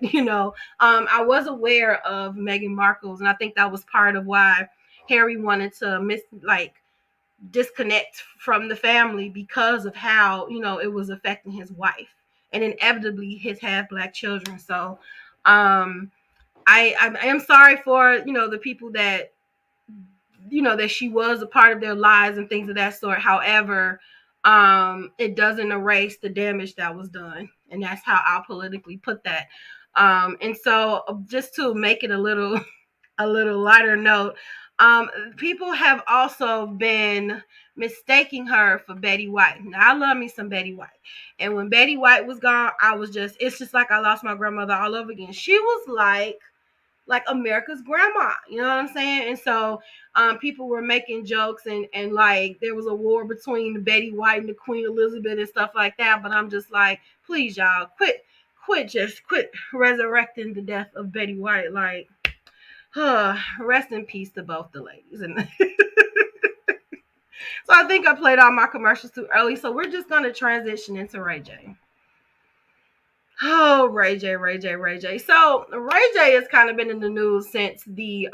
Speaker 2: I was aware of Meghan Markle's, and I think that was part of why Harry wanted to disconnect from the family because of how, it was affecting his wife and inevitably his half Black children. So I am sorry for, the people that, that she was a part of their lives and things of that sort. However, it doesn't erase the damage that was done. And that's how I'll politically put that. And so just to make it a little lighter note, people have also been mistaking her for Betty White. Now, I love me some Betty White. And when Betty White was gone, it's just like I lost my grandmother all over again. She was like America's grandma, you know what I'm saying? And so people were making jokes and like there was a war between the Betty White and the Queen Elizabeth and stuff like that. But I'm just like, please, y'all, quit resurrecting the death of Betty White. Like, rest in peace to both the ladies. And so I think I played all my commercials too early. So we're just going to transition into Ray J. Oh, Ray J. So Ray J has kind of been in the news since the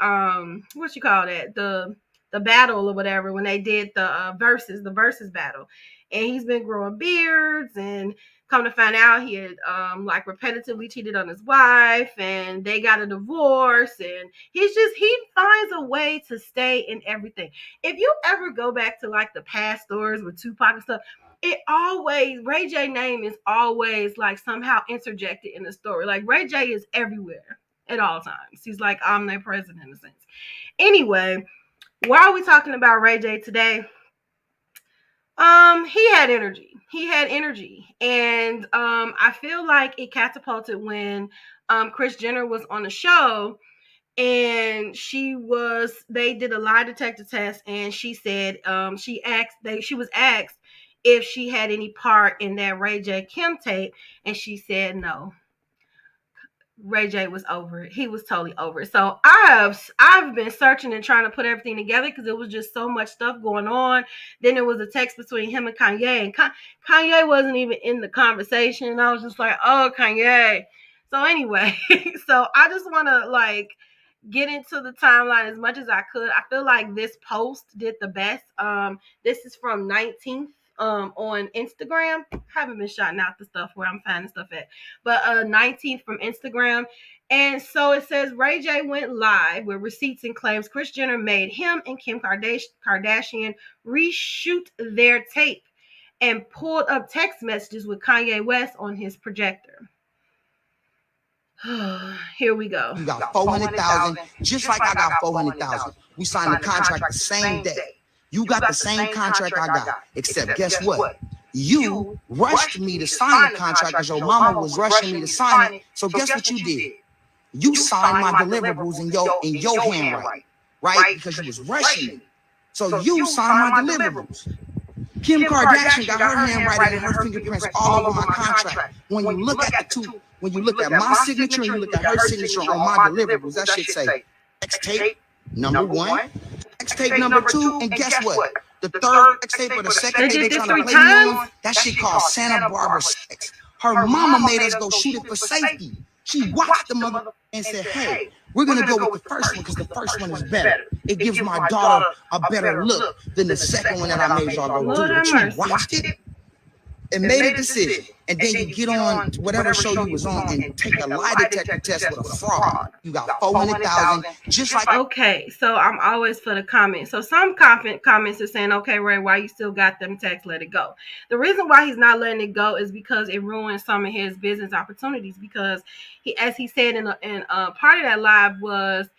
Speaker 2: the battle or whatever, when they did the versus battle, and he's been growing beards, and come to find out he had repetitively cheated on his wife, and they got a divorce, and he finds a way to stay in everything. If you ever go back to like the past stories with Tupac and stuff, Ray J name is always like somehow interjected in the story. Like Ray J is everywhere at all times. He's like omnipresent in a sense. Anyway, why are we talking about Ray J today? He had energy. And I feel like it catapulted when Kris Jenner was on the show, and they did a lie detector test, and she said she was asked if she had any part in that Ray J Kim tape, and she said no. Ray J was over it. He was totally over it. So I've been searching and trying to put everything together because it was just so much stuff going on. Then there was a text between him and Kanye, and Kanye wasn't even in the conversation. And I was just like, oh, Kanye. So anyway, so I just want to get into the timeline as much as I could. I feel like this post did the best. This is from 19th. On Instagram. I haven't been shouting out the stuff where I'm finding stuff at, but 19th from Instagram. And so it says Ray J went live with receipts and claims Kris Jenner made him and Kim Kardashian reshoot their tape and pulled up text messages with Kanye West on his projector. Here we go.
Speaker 10: You got 400,000, just like I got 400,000. We signed the contract the same day. You got the same contract I got, except guess what? You rushed me to sign the contract because your mama was rushing me to sign it. So guess what you did? You signed my deliverables in your handwriting, right? Because you was rushing me. So you signed my deliverables. Kim Kardashian got her handwriting and her fingerprints all over my contract. When you look at my signature and you look at her signature on my deliverables, that should say X tape number 1. X tape number 2, and guess what? The third X tape or the second tape they trying to play me on, that shit called Santa Barbara sex. Her mama made us go shoot it for safety. She watched the mother and said, hey, we're gonna go with the first one because the first one is better. It gives my daughter a better look than the second one that I made y'all go do. But you watched it and made a decision, and then you get on whatever show you was on and take a lie detector test with a fraud. You got 400,000, just like.
Speaker 2: Okay, so I'm always for the comments. So some comments are saying, okay, Ray, why you still got them texts? Let it go. The reason why he's not letting it go is because it ruins some of his business opportunities. Because he, as he said in part of that live, was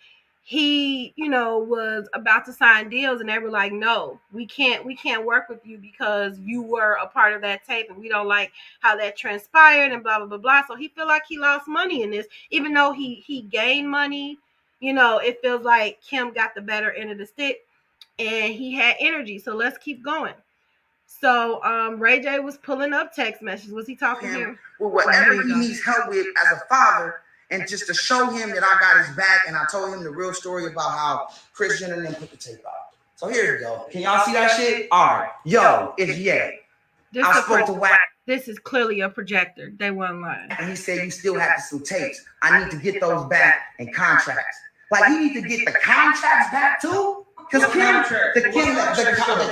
Speaker 2: he, was about to sign deals, and they were like, no, we can't work with you because you were a part of that tape, and we don't like how that transpired, and blah, blah, blah, blah. So he feel like he lost money in this, even though he gained money. It feels like Kim got the better end of the stick, and he had energy. So let's keep going. So Ray J was pulling up text messages. Was he talking here?
Speaker 10: Well, whatever he needs help with as a father. And just to show him that I got his back, and I told him the real story about how Kris Jenner didn't put the tape out. So here we go. Can y'all see that shit? All right. Yo, it's Ye. I spoke to Wack.
Speaker 2: This is clearly a projector. They weren't lying.
Speaker 10: And he said, you still have some tapes. I need to get those back and contracts. Like, you need to get the contracts back too? Because the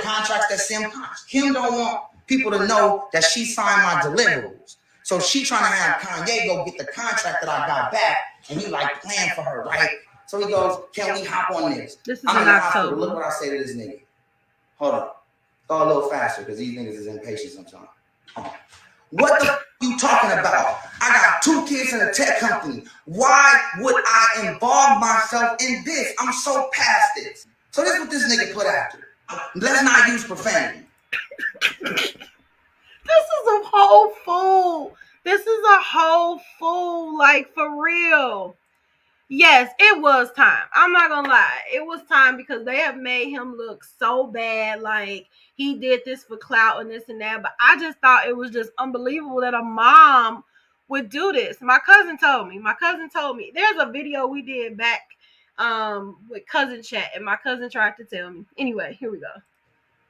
Speaker 10: contract contracts that Kim don't want people to know that she signed my deliverables. So she trying to have Kanye go get the contract that I got back, and he like playing for her, right? So he goes, can we hop on this?
Speaker 2: This is
Speaker 10: I'm in
Speaker 2: in
Speaker 10: the hospital.
Speaker 2: October.
Speaker 10: Look what I say to this nigga. Hold on. Go a little faster because these niggas is impatient sometimes. What the f you talking about? I got 2 kids in a tech company. Why would I involve myself in this? I'm so past this. So this is what this nigga put after. Let's not use profanity.
Speaker 2: This is a whole fool. This is a whole fool, like for real. Yes, it was time. I'm not gonna lie. It was time because they have made him look so bad. Like he did this for clout and this and that. But I just thought it was just unbelievable that a mom would do this. My cousin told me. There's a video we did back with cousin chat, and my cousin tried to tell me. Anyway, here we go.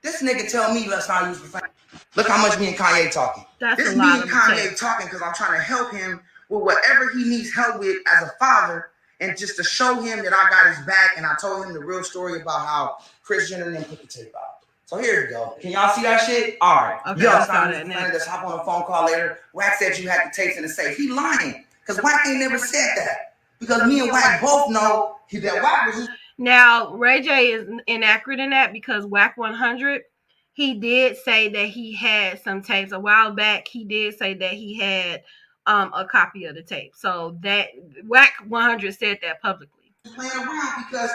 Speaker 10: This nigga tell me let's not use profanity. Look how much me and Kanye talking.
Speaker 2: That's
Speaker 10: this
Speaker 2: a lot
Speaker 10: me and
Speaker 2: of
Speaker 10: Kanye
Speaker 2: material.
Speaker 10: talking because I'm trying to help him with whatever he needs help with as a father, and just to show him that I got his back. And I told him the real story about how Kris Jenner didn't put the tape out. So here we go. Can y'all see that shit? All right.
Speaker 2: Okay,
Speaker 10: Yo,
Speaker 2: I
Speaker 10: it's
Speaker 2: saw
Speaker 10: not
Speaker 2: that now.
Speaker 10: Let's hop on a phone call later. Wack said you had the tapes in the safe. He lying because Wack ain't never said that. Because me and Wack both know that Wack was.
Speaker 2: Now, Ray J is inaccurate in that because Wack 100, he did say that he had some tapes. A while back, he did say that he had a copy of the tape. So that Wack 100 said that publicly.
Speaker 10: Playing around because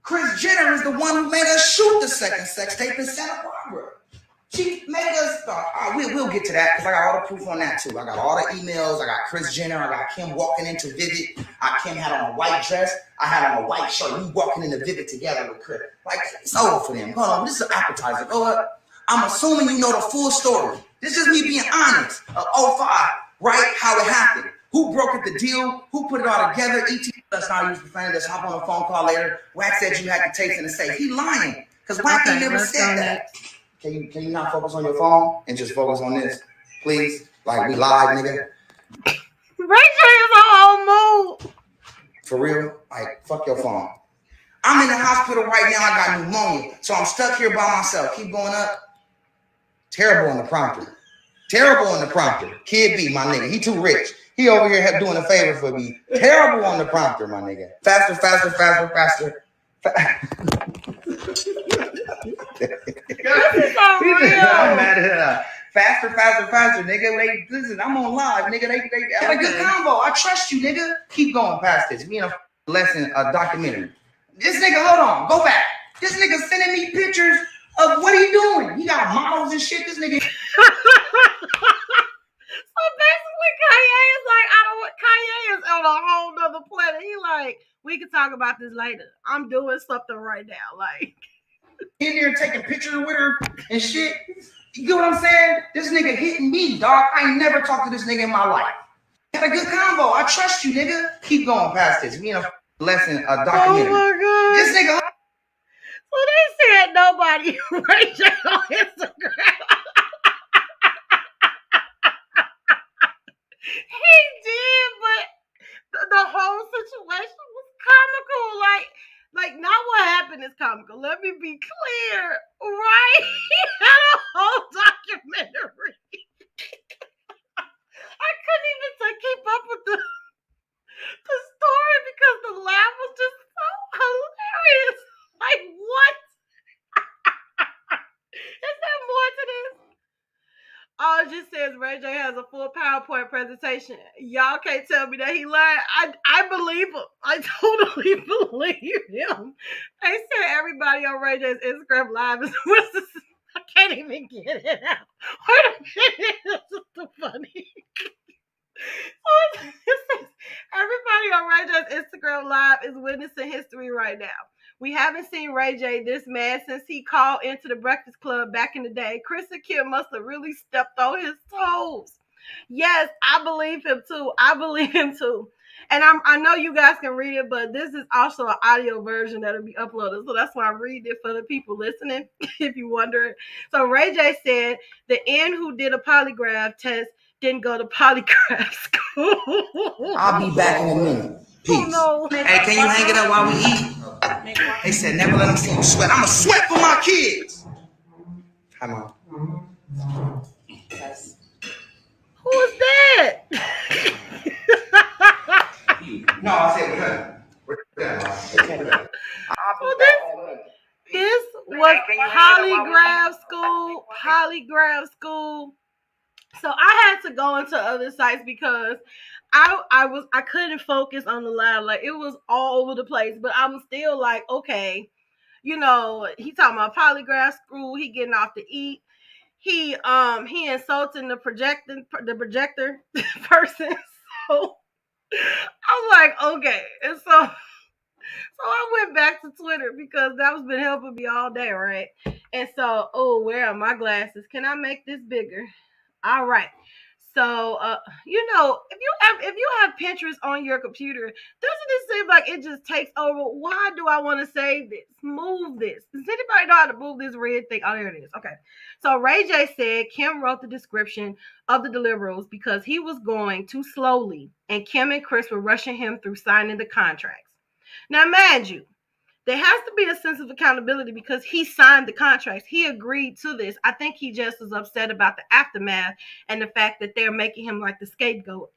Speaker 10: Kris Jenner is the one who made us shoot the second sex tape in Santa Barbara. She made us. We'll get to that because I got all the proof on that too. I got all the emails. I got Kris Jenner. I got Kim walking into Vivid. Kim had on a white dress. I had on a white shirt. We walking into Vivid together with Kris. Like it's over for them. Hold on, this is an appetizer. Go up. I'm assuming you know the full story. This is me being honest. 05, right? How it happened. Who brokered the deal? Who put it all together? Let's not use profanity. Let's hop on a phone call later. Wack said you had the tapes in the safe. He lying because Wack ain't never said that. Can you not focus on your phone and just focus on this, please? Like we live, nigga.
Speaker 2: Ray J is a whole mood.
Speaker 10: For real? Like fuck your phone. I'm in the hospital right now. I got pneumonia, so I'm stuck here by myself. Keep going up. Terrible on the prompter. Terrible on the prompter. Kid B, my nigga. He too rich. He over here doing a favor for me. Terrible on the prompter, my nigga. Faster, faster, faster, faster.
Speaker 2: This is so real.
Speaker 10: I'm mad at her. Faster, faster, faster, nigga. Listen, I'm on live, nigga. They had a good combo. I trust you, nigga. Keep going past this. Me and a lesson, a documentary. This nigga, hold on, go back. This nigga sending me pictures of what he doing. He got models and shit. This nigga.
Speaker 2: So basically, Kanye is on a whole nother planet. He like, we can talk about this later. I'm doing something right now. Like
Speaker 10: in there taking pictures with her and shit. You get what I'm saying? This nigga hitting me, dog. I ain't never talked to this nigga in my life. Got a good combo. I trust you, nigga. Keep going past this. Me and a lesson, a documentary.
Speaker 2: Oh my god.
Speaker 10: This nigga.
Speaker 2: So they said nobody Ray J on Instagram. He did, but the whole situation was comical. Like now what happened is comical. Let me be clear, right? He had a whole documentary. I couldn't even keep up with the story because the laugh was just so hilarious. Like what? Is there more to this? Oh, it just says Ray J has a full PowerPoint presentation. Y'all can't tell me that he lied. I believe him. I totally believe him. They said everybody on Ray J's Instagram live is I can't even get it out. Wait a minute. This is too funny. So it says everybody on Ray J's Instagram live is witnessing history right now. We haven't seen Ray J this mad since he called into the Breakfast Club back in the day. Kris and Kim must have really stepped on his toes. Yes, I believe him too. And I know you guys can read it, but this is also an audio version that'll be uploaded. So that's why I read it for the people listening, if you wonder. So Ray J said the N who did a polygraph test didn't go to polygraph school.
Speaker 10: I'll be back in a minute. Peace.
Speaker 2: Oh, no.
Speaker 10: Hey, can you hang it up while we eat? They said never let them see you sweat. I'ma sweat for my kids. Come on.
Speaker 6: Yes.
Speaker 2: Who is that?
Speaker 10: No, I said with her.
Speaker 2: Well, this was polygraph school. So I had to go into other sites because I couldn't focus on the live. Like, it was all over the place. But I'm still like, okay, he talking about polygraph school. He getting off to eat. He insulting the projector person. So I'm like, okay, and so I went back to Twitter because that was been helping me all day, right? And so, where are my glasses? Can I make this bigger? All right. So, if you have Pinterest on your computer, doesn't it seem like it just takes over? Why do I want to save this? Move this. Does anybody know how to move this red thing? Oh, there it is. Okay. So Ray J said Kim wrote the description of the deliverables because he was going too slowly, and Kim and Kris were rushing him through signing the contracts. Now, mind you, there has to be a sense of accountability because he signed the contracts. He agreed to this. I think he just was upset about the aftermath and the fact that they're making him like the scapegoat,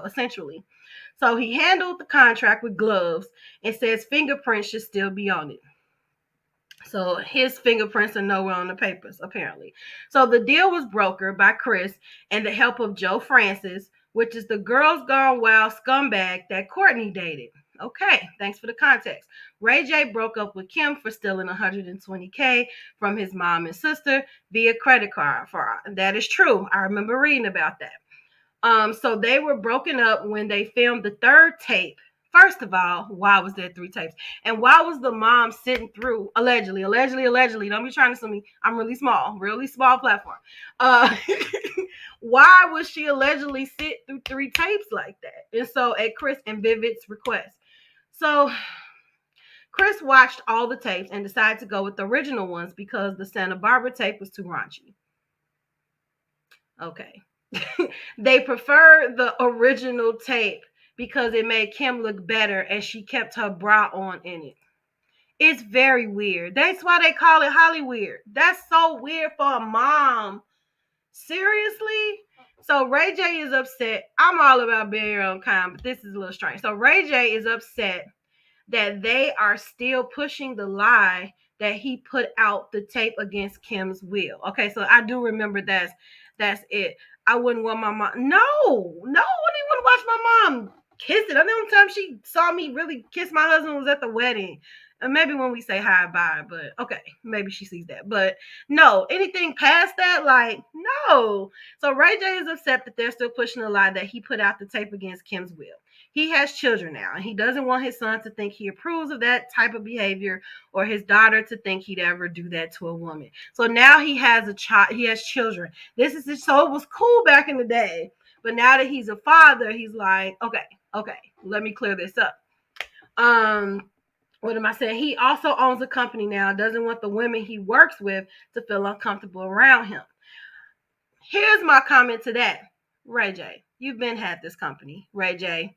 Speaker 2: essentially. So he handled the contract with gloves and says fingerprints should still be on it. So his fingerprints are nowhere on the papers, apparently. So the deal was brokered by Kris and the help of Joe Francis, which is the Girls Gone Wild scumbag that Courtney dated. Okay, thanks for the context. Ray J broke up with Kim for stealing $120K from his mom and sister via credit card. That is true. I remember reading about that. So they were broken up when they filmed the third tape. First of all, why was there 3 tapes? And why was the mom sitting through, allegedly, don't be trying to sue me. I'm really small platform. Why would she allegedly sit through 3 tapes like that? And so at Kris and Vivid's request. So Kris watched all the tapes and decided to go with the original ones because the Santa Barbara tape was too raunchy. Okay. They prefer the original tape because it made Kim look better and she kept her bra on in it. It's very weird. That's why they call it Hollyweird. That's so weird for a mom. Seriously? So Ray J is upset. I'm all about being your own kind, but this is a little strange. So Ray J is upset that they are still pushing the lie that he put out the tape against Kim's will. Okay, so I do remember that's it. I wouldn't want my mom. No, I wouldn't even want to watch my mom kiss it. I know the time she saw me really kiss my husband was at the wedding. And maybe when we say hi, bye, but okay, maybe she sees that. But no, anything past that, like, no. So Ray J is upset that they're still pushing the lie that he put out the tape against Kim's will. He has children now, and he doesn't want his son to think he approves of that type of behavior or his daughter to think he'd ever do that to a woman. So now he has a child, he has children. So it was cool back in the day, but now that he's a father, he's like, okay, let me clear this up. What am I saying? He also owns a company now, doesn't want the women he works with to feel uncomfortable around him. Here's my comment to that. Ray J, you've been had this company. Ray J,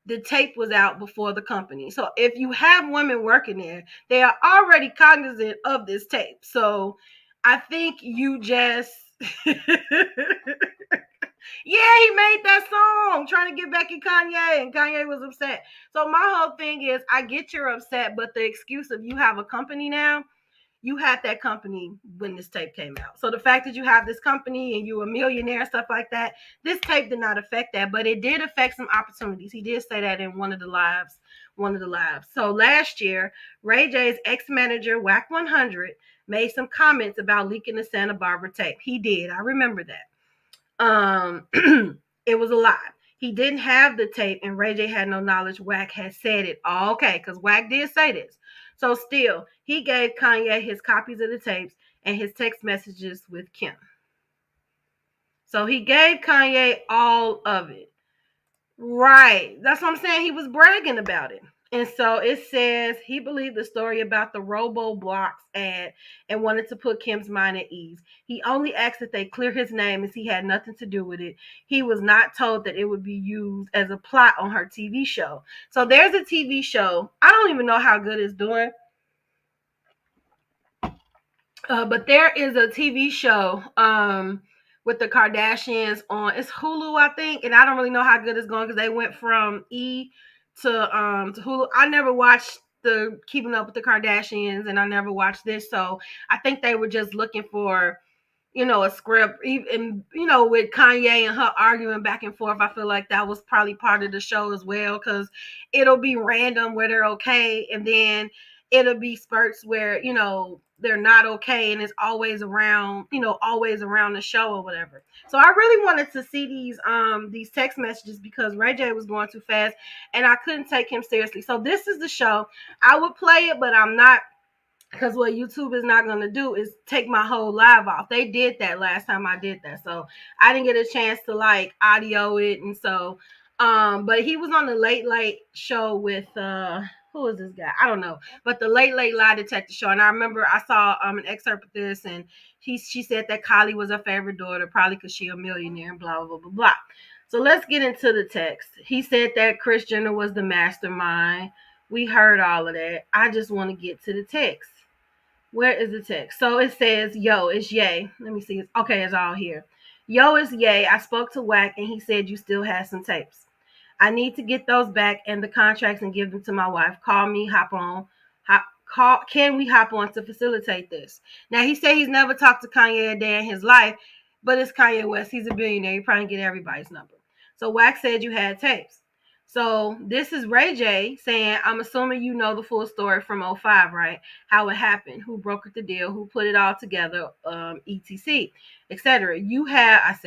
Speaker 2: the tape was out before the company. So if you have women working there, they are already cognizant of this tape. So I think you just... Yeah, he made that song trying to get back at Kanye, and Kanye was upset. So my whole thing is, I get you're upset, but the excuse of you have a company now, you had that company when this tape came out. So the fact that you have this company and you're a millionaire and stuff like that, this tape did not affect that, but it did affect some opportunities. He did say that in one of the lives. So last year, Ray J's ex-manager, WAC 100, made some comments about leaking the Santa Barbara tape. He did. I remember that. It was a lie. He didn't have the tape, and Ray J had no knowledge WAC had said it. Okay, because WAC did say this. So still, he gave Kanye his copies of the tapes and his text messages with Kim. So he gave Kanye all of it. Right. That's what I'm saying. He was bragging about it. And so it says he believed the story about the Roblox ad and wanted to put Kim's mind at ease. He only asked that they clear his name as he had nothing to do with it. He was not told that it would be used as a plot on her TV show. So there's a TV show. I don't even know how good it's doing. But there is a TV show with the Kardashians on, it's Hulu, I think, and I don't really know how good it's going because they went from E to Hulu. I never watched the Keeping Up with the Kardashians, and I never watched this, so I think they were just looking for, a script. Even, with Kanye and her arguing back and forth, I feel like that was probably part of the show as well, because it'll be random where they're okay, and then it'll be spurts where, they're not okay, and it's always around, always around the show or whatever. So I really wanted to see these text messages because Ray J was going too fast, and I couldn't take him seriously. So this is the show. I would play it, but I'm not, because what YouTube is not going to do is take my whole live off. They did that last time I did that. So I didn't get a chance to like audio it. And so, but he was on the Late show with, who is this guy? I don't know. But the Late Lie Detector show. And I remember I saw an excerpt of this, and she said that Kylie was her favorite daughter, probably because she's a millionaire and blah, blah, blah, blah, blah. So let's get into the text. He said that Kris Jenner was the mastermind. We heard all of that. I just want to get to the text. Where is the text? So it says, yo, it's Ye. Let me see. Okay, it's all here. Yo, it's Ye. I spoke to WAC, and he said you still have some tapes. I need to get those back and the contracts and give them to my wife. Call me, can we hop on to facilitate this? Now, he said he's never talked to Kanye a day in his life, but it's Kanye West. He's a billionaire. You probably get everybody's number. So WAC said you had tapes. So this is Ray J saying, I'm assuming you know the full story from 05, right? How it happened, who brokered the deal, who put it all together, etc., etc. You have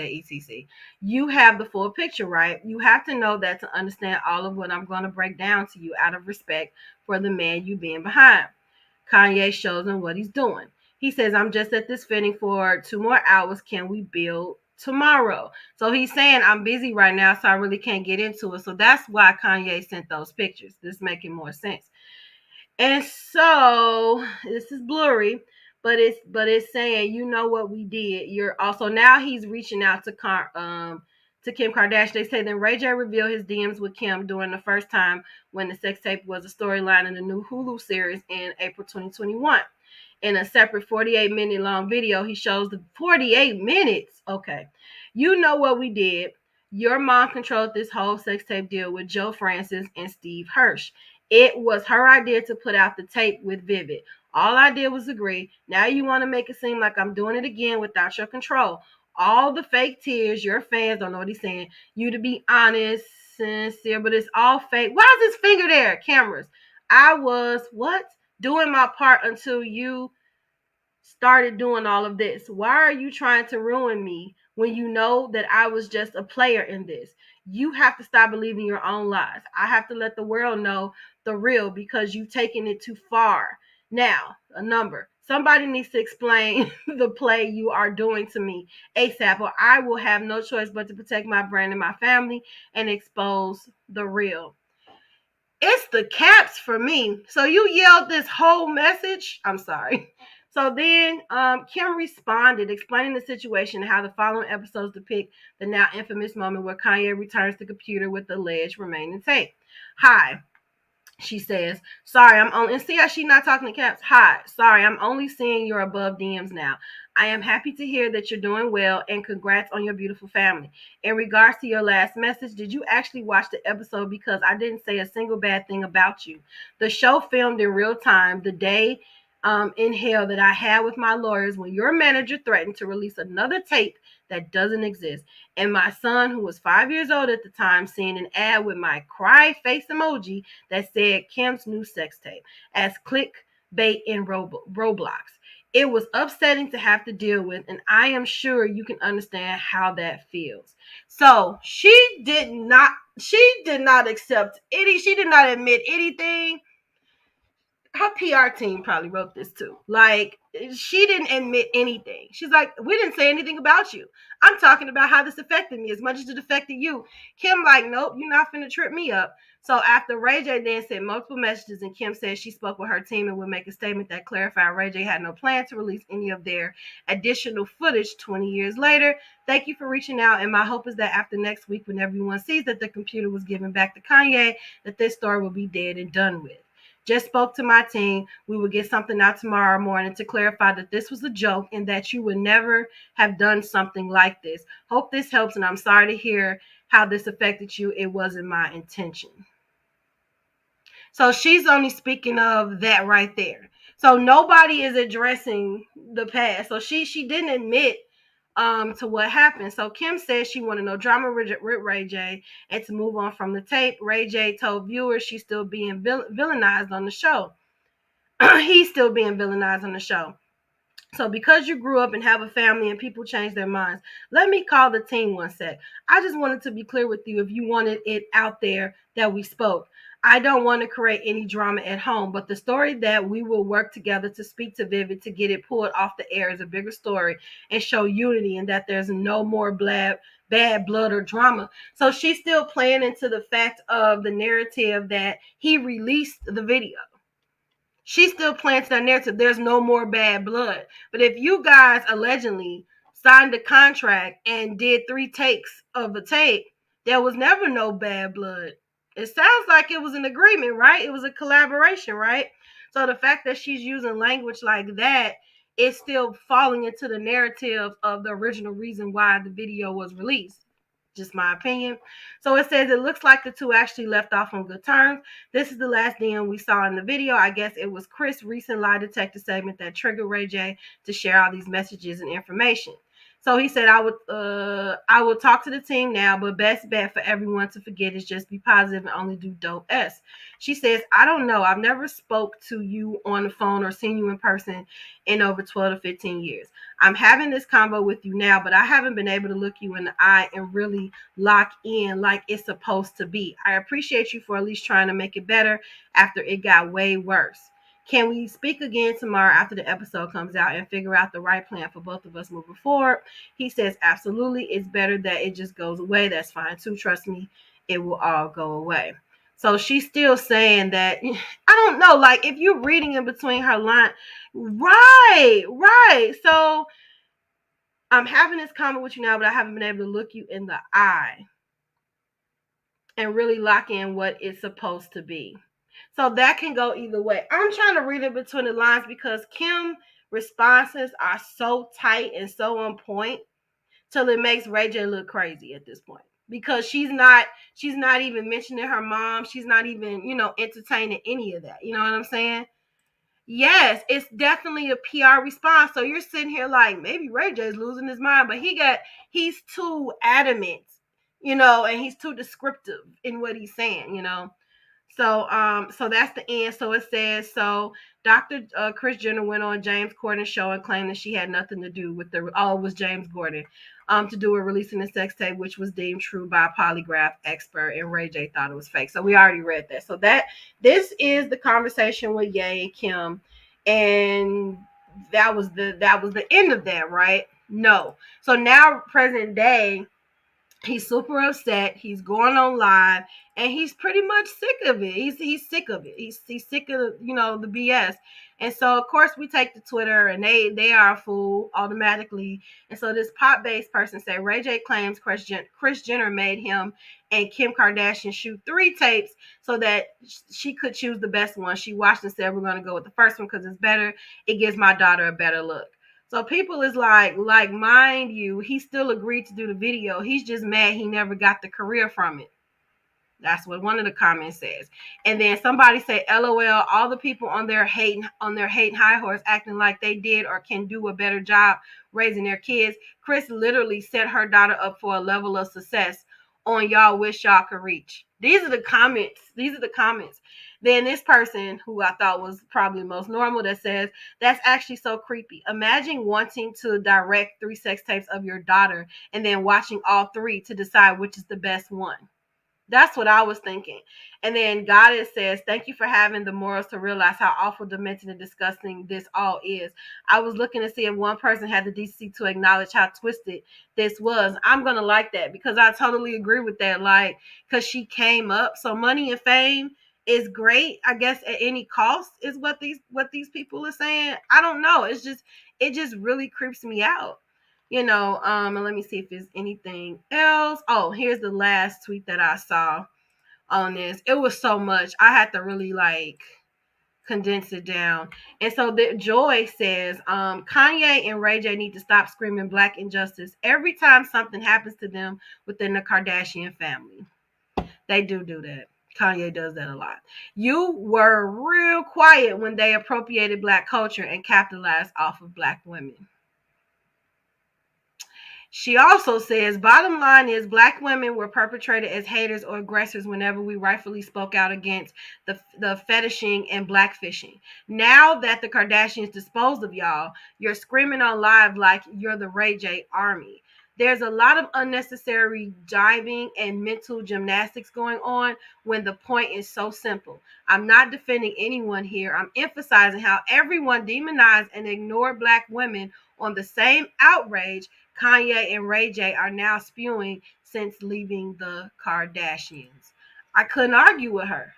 Speaker 2: the full picture, right? You have to know that to understand all of what I'm going to break down to you out of respect for the man you being behind. Kanye shows him what he's doing. He says, I'm just at this fitting for 2 more hours. Can we build tomorrow? So he's saying, I'm busy right now, so I really can't get into it. So that's why Kanye sent those pictures. This is making more sense. And so this is blurry, but it's saying, you know what we did. You're also, now he's reaching out to Kim Kardashian. They say then Ray J revealed his DMs with Kim during the first time when the sex tape was a storyline in the new Hulu series in April 2021. In a separate 48-minute long video, he shows the 48 minutes. Okay. You know what we did. Your mom controlled this whole sex tape deal with Joe Francis and Steve Hirsch. It was her idea to put out the tape with Vivid. All I did was agree. Now you want to make it seem like I'm doing it again without your control. All the fake tears, your fans don't know what he's saying. You to be honest, sincere, but it's all fake. Why is his finger there? Cameras. I was, doing my part until you started doing all of this. Why are you trying to ruin me when you know that I was just a player in this? You have to stop believing your own lies. I have to let the world know the real because you've taken it too far. Now, a number. Somebody needs to explain the play you are doing to me ASAP, or I will have no choice but to protect my brand and my family and expose the real. It's the caps for me. So you yelled this whole message. I'm sorry. So then Kim responded, explaining the situation and how the following episodes depict the now infamous moment where Kanye returns the computer with the alleged remaining tape. Hi, she says. Sorry, I'm only, and see how she's not talking to caps? Hi, sorry, I'm only seeing your above DMs now. I am happy to hear that you're doing well and congrats on your beautiful family. In regards to your last message, did you actually watch the episode? Because I didn't say a single bad thing about you. The show filmed in real time the day in hell that I had with my lawyers when your manager threatened to release another tape that doesn't exist. And my son, who was 5 years old at the time, seeing an ad with my cry face emoji that said Kim's new sex tape as clickbait in Roblox. It was upsetting to have to deal with, and I am sure you can understand how that feels. So she did not accept any, she did not admit anything. Her PR team probably wrote this too. Like, she didn't admit anything. She's like, we didn't say anything about you. I'm talking about how this affected me as much as it affected you. Kim like, nope, you're not finna trip me up. So after Ray J then sent multiple messages and Kim said she spoke with her team and would make a statement that clarified Ray J had no plan to release any of their additional footage 20 years later. Thank you for reaching out. And my hope is that after next week, when everyone sees that the computer was given back to Kanye, that this story will be dead and done with. Just spoke to my team. We will get something out tomorrow morning to clarify that this was a joke and that you would never have done something like this. Hope this helps, and I'm sorry to hear how this affected you. It wasn't my intention. So she's only speaking of that right there. So nobody is addressing the past. So she didn't admit to what happened. So Kim says she wanted no drama with Ray J and to move on from the tape. Ray J told viewers she's still being villainized on the show. He's still being villainized on the show. So because you grew up and have a family and people change their minds, let me call the team one sec. I just wanted to be clear with you if you wanted it out there that we spoke. I don't want to create any drama at home, but the story that we will work together to speak to Vivid to get it pulled off the air is a bigger story and show unity and that there's no more bad blood or drama. So she's still playing into the fact of the narrative that he released the video. She's still playing to that narrative. There's no more bad blood. But if you guys allegedly signed a contract and did 3 takes of the tape, there was never no bad blood. It sounds like it was an agreement, right? It was a collaboration, right? So the fact that she's using language like that is still falling into the narrative of the original reason why the video was released. Just my opinion. So it says it looks like the two actually left off on good terms. This is the last DM we saw in the video. I guess it was Kris' recent lie detector segment that triggered Ray J to share all these messages and information. So he said, I will talk to the team now, but best bet for everyone to forget is just be positive and only do dope S. She says, I don't know. I've never spoke to you on the phone or seen you in person in over 12 to 15 years. I'm having this convo with you now, but I haven't been able to look you in the eye and really lock in like it's supposed to be. I appreciate you for at least trying to make it better after it got way worse. Can we speak again tomorrow after the episode comes out and figure out the right plan for both of us moving forward? He says, absolutely. It's better that it just goes away. That's fine too. Trust me, it will all go away. So she's still saying that, I don't know, like if you're reading in between her line, right. So I'm having this comment with you now, but I haven't been able to look you in the eye and really lock in what it's supposed to be. So that can go either way. I'm trying to read it between the lines because Kim's responses are so tight and so on point till it makes Ray J look crazy at this point. Because she's not even mentioning her mom. She's not even, entertaining any of that. You know what I'm saying? Yes, it's definitely a PR response. So you're sitting here like, maybe Ray J's losing his mind, but he's too adamant, and he's too descriptive in what he's saying, So that's the end. So it says, so Dr. Kris Jenner went on James Corden's show and claimed that she had nothing to do with it was James Corden, to do with releasing the sex tape, which was deemed true by a polygraph expert, and Ray J thought it was fake. So we already read that. So this is the conversation with Ye and Kim, and that was the end of that, right? No. So now present day, he's super upset. He's going on live, and he's pretty much sick of it. He's sick of it. He's sick of the BS. And so of course we take to Twitter, and they are a fool automatically. And so this pop-based person said Ray J claims Kris Jenner made him and Kim Kardashian shoot 3 tapes so that she could choose the best one. She watched and said, we're going to go with the first one because it's better. It gives my daughter a better look. So people is like, mind you, he still agreed to do the video. He's just mad he never got the career from it. That's what one of the comments says. And then somebody say, LOL, all the people on their hating high horse acting like they did or can do a better job raising their kids. Kris literally set her daughter up for a level of success on y'all wish y'all could reach. These are the comments. Then this person, who I thought was probably most normal, that says, that's actually so creepy. Imagine wanting to direct 3 sex tapes of your daughter and then watching all 3 to decide which is the best one. That's what I was thinking. And then Goddess says, thank you for having the morals to realize how awful, demented, and disgusting this all is. I was looking to see if one person had the decency to acknowledge how twisted this was. I'm going to like that because I totally agree with that. Like, because she came up. So money and fame is great, I guess, at any cost is what these people are saying. I don't know. It just really creeps me out. And let me see if there's anything else. Oh, here's the last tweet that I saw on this. It was so much. I had to really condense it down. And so Joy says, Kanye and Ray J need to stop screaming black injustice every time something happens to them within the Kardashian family. They do that. Kanye does that a lot. You were real quiet when they appropriated black culture and capitalized off of black women. She also says, bottom line is black women were perpetrated as haters or aggressors whenever we rightfully spoke out against the fetishing and blackfishing. Now that the Kardashians disposed of y'all, you're screaming on live like you're the Ray J army. There's a lot of unnecessary jiving and mental gymnastics going on when the point is so simple. I'm not defending anyone here. I'm emphasizing how everyone demonized and ignored black women on the same outrage Kanye and Ray J are now spewing since leaving the Kardashians. I couldn't argue with her.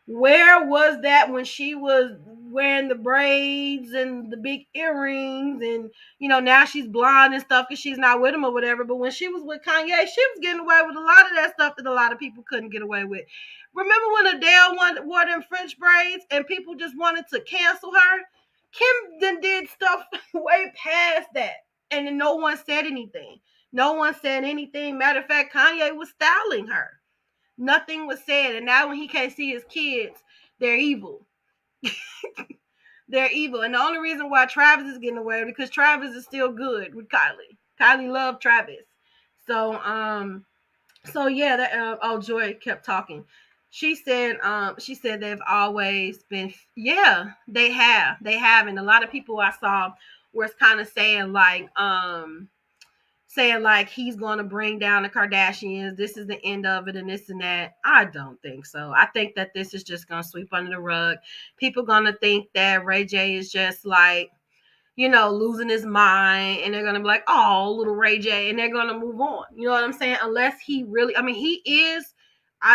Speaker 2: Where was that when she was wearing the braids and the big earrings and, now she's blonde and stuff because she's not with him or whatever. But when she was with Kanye, she was getting away with a lot of that stuff that a lot of people couldn't get away with. Remember when Adele wore them French braids and people just wanted to cancel her? Kim then did stuff way past that. And then no one said anything. Matter of fact, Kanye was styling her. Nothing was said. And now when he can't see his kids, they're evil. They're evil. And the only reason why Travis is getting away is because Travis is still good with Kylie. Kylie loved Travis. So yeah, Joy kept talking. She said they've always been, yeah, they have. And a lot of people I saw was kind of saying like he's going to bring down the Kardashians. This is the end of it and this and that. I don't think so. I think that this is just going to sweep under the rug. People going to think that Ray J is just like, losing his mind, and they're going to be like, oh, little Ray J, and they're going to move on. You know what I'm saying? Unless he really, he is,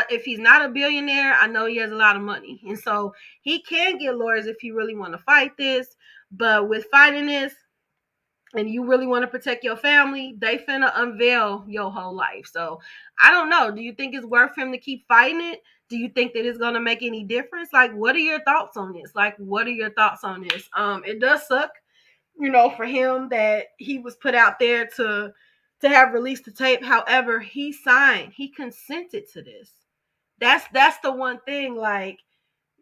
Speaker 2: if he's not a billionaire, I know he has a lot of money. And so he can get lawyers if he really want to fight this. But with fighting this, and you really want to protect your family, they finna unveil your whole life. So I don't know. Do you think it's worth him to keep fighting it? Do you think that it's going to make any difference? Like, what are your thoughts on this? It does suck, for him that he was put out there to have released the tape. However, he consented to this. That's the one thing, like,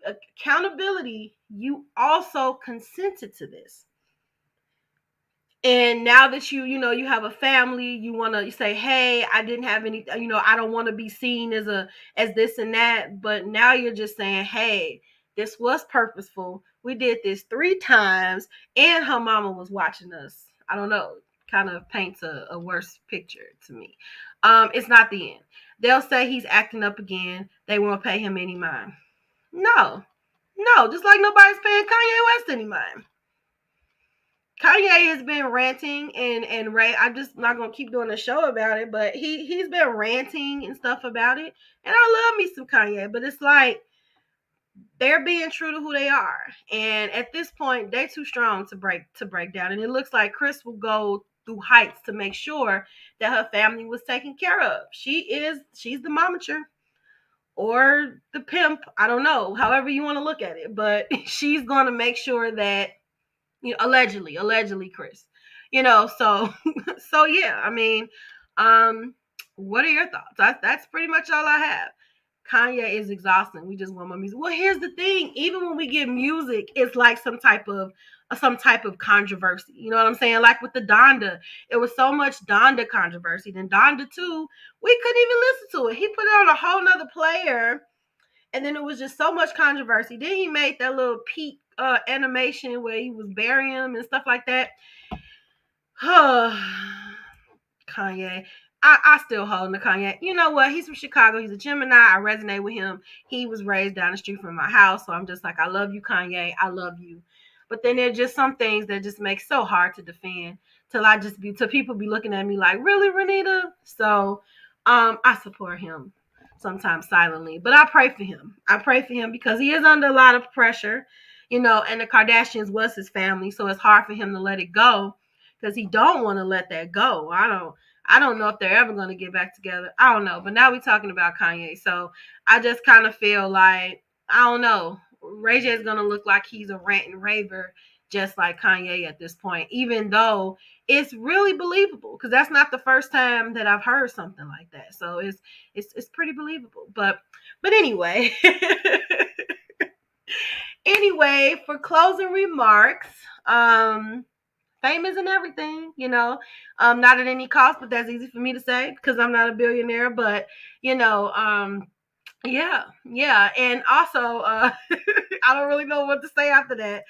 Speaker 2: accountability, you also consented to this. And now that you have a family, you want to say, hey, I didn't have any, I don't want to be seen as this and that. But now you're just saying, hey, this was purposeful. We did this 3 times and her mama was watching us. I don't know. Kind of paints a worse picture to me. It's not the end. They'll say he's acting up again. They won't pay him any mind. No, just like nobody's paying Kanye West any mind. Kanye has been ranting and Ray, I'm just not going to keep doing a show about it, but he's been ranting and stuff about it. And I love me some Kanye, but it's like they're being true to who they are. And at this point, they're too strong to break down. And it looks like Kris will go through heights to make sure that her family was taken care of. She's the momager or the pimp. I don't know, however you want to look at it, but she's going to make sure that, allegedly, Kris, so yeah, what are your thoughts? That's pretty much all I have. Kanye is exhausting. We just want more music. Well, here's the thing. Even when we get music, it's like some type of controversy. You know what I'm saying? Like with the Donda, it was so much Donda controversy. Then Donda 2, we couldn't even listen to it. He put it on a whole nother player. And then it was just so much controversy. Then he made that little peak animation where he was burying him and stuff like that. Kanye. I still hold to Kanye. You know what? He's from Chicago. He's a Gemini. I resonate with him. He was raised down the street from my house. So I'm just like, I love you, Kanye. I love you. But then there's just some things that just make so hard to defend till people be looking at me like, really, Renita? So I support him sometimes silently, but I pray for him. Because he is under a lot of pressure, and the Kardashians was his family. So it's hard for him to let it go because he don't want to let that go. I don't know if they're ever going to get back together. I don't know. But now we're talking about Kanye. So I just kind of feel like I don't know. Ray J is gonna look like he's a rant and raver, just like Kanye at this point. Even though it's really believable, because that's not the first time that I've heard something like that. So it's pretty believable. But anyway, anyway, for closing remarks, fame isn't everything, not at any cost, but that's easy for me to say because I'm not a billionaire. But yeah. And also, I don't really know what to say after that.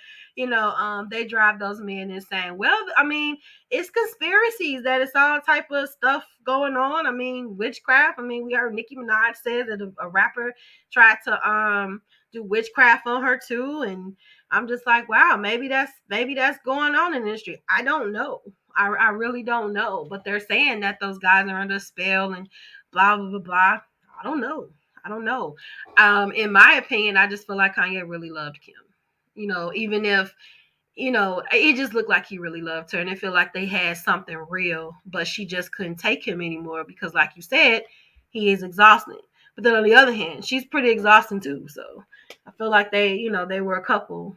Speaker 2: They drive those men insane. Well, I mean, it's conspiracies that it's all type of stuff going on. I mean, witchcraft. I mean, we heard Nicki Minaj said that a rapper tried to do witchcraft on her too, and I'm just like, wow, maybe that's going on in the industry. I don't know. I really don't know. But they're saying that those guys are under a spell and blah blah blah blah. I don't know. In my opinion, I just feel like Kanye really loved Kim. Even if, it just looked like he really loved her, and it felt like they had something real, but she just couldn't take him anymore because, like you said, he is exhausting. But then on the other hand, she's pretty exhausting too. So I feel like they were a couple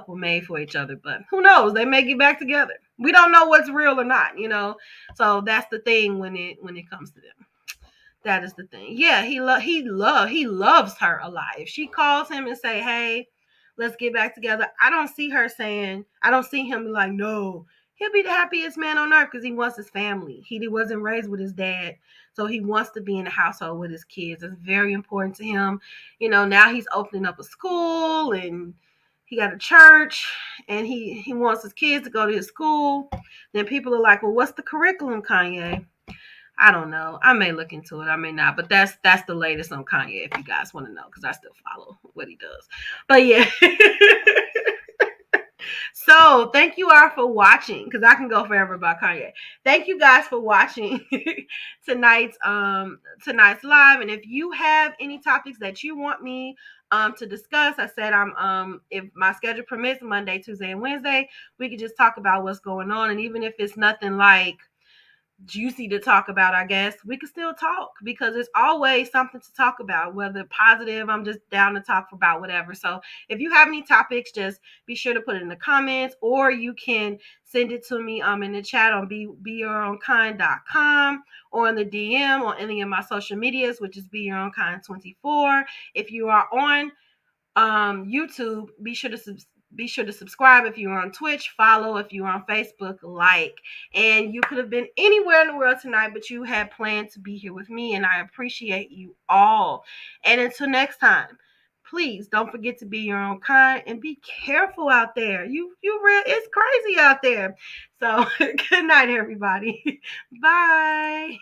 Speaker 2: made for each other. But who knows? They may get back together. We don't know what's real or not. So that's the thing when it comes to them. That is the thing. Yeah, he loves her alive. If she calls him and say, "Hey, let's get back together," I don't see him like, no. He'll be the happiest man on earth because he wants his family. He wasn't raised with his dad, so he wants to be in the household with his kids. It's very important to him. Now he's opening up a school and he got a church and he wants his kids to go to his school. Then people are like, well, what's the curriculum, Kanye? I don't know. I may look into it. I may not. But that's the latest on Kanye if you guys want to know, because I still follow what he does. But yeah. So thank you all for watching, because I can go forever about Kanye. Thank you guys for watching tonight's live. And if you have any topics that you want me to discuss, I said I'm if my schedule permits, Monday, Tuesday, and Wednesday, we could just talk about what's going on. And even if it's nothing like juicy to talk about, I guess we can still talk, because it's always something to talk about, whether positive. I'm just down to talk about whatever. So if you have any topics, just be sure to put it in the comments, or you can send it to me in the chat on BeYourOwnKind.com, or in the DM on any of my social medias, which is BeYourOwnKind24. If you are on YouTube, be sure to subscribe. If you're on Twitch, follow. If you're on Facebook, like. And you could have been anywhere in the world tonight, but you had planned to be here with me, and I appreciate you all. And until next time, please don't forget to be your own kind and be careful out there. It's crazy out there. So good night, everybody. Bye.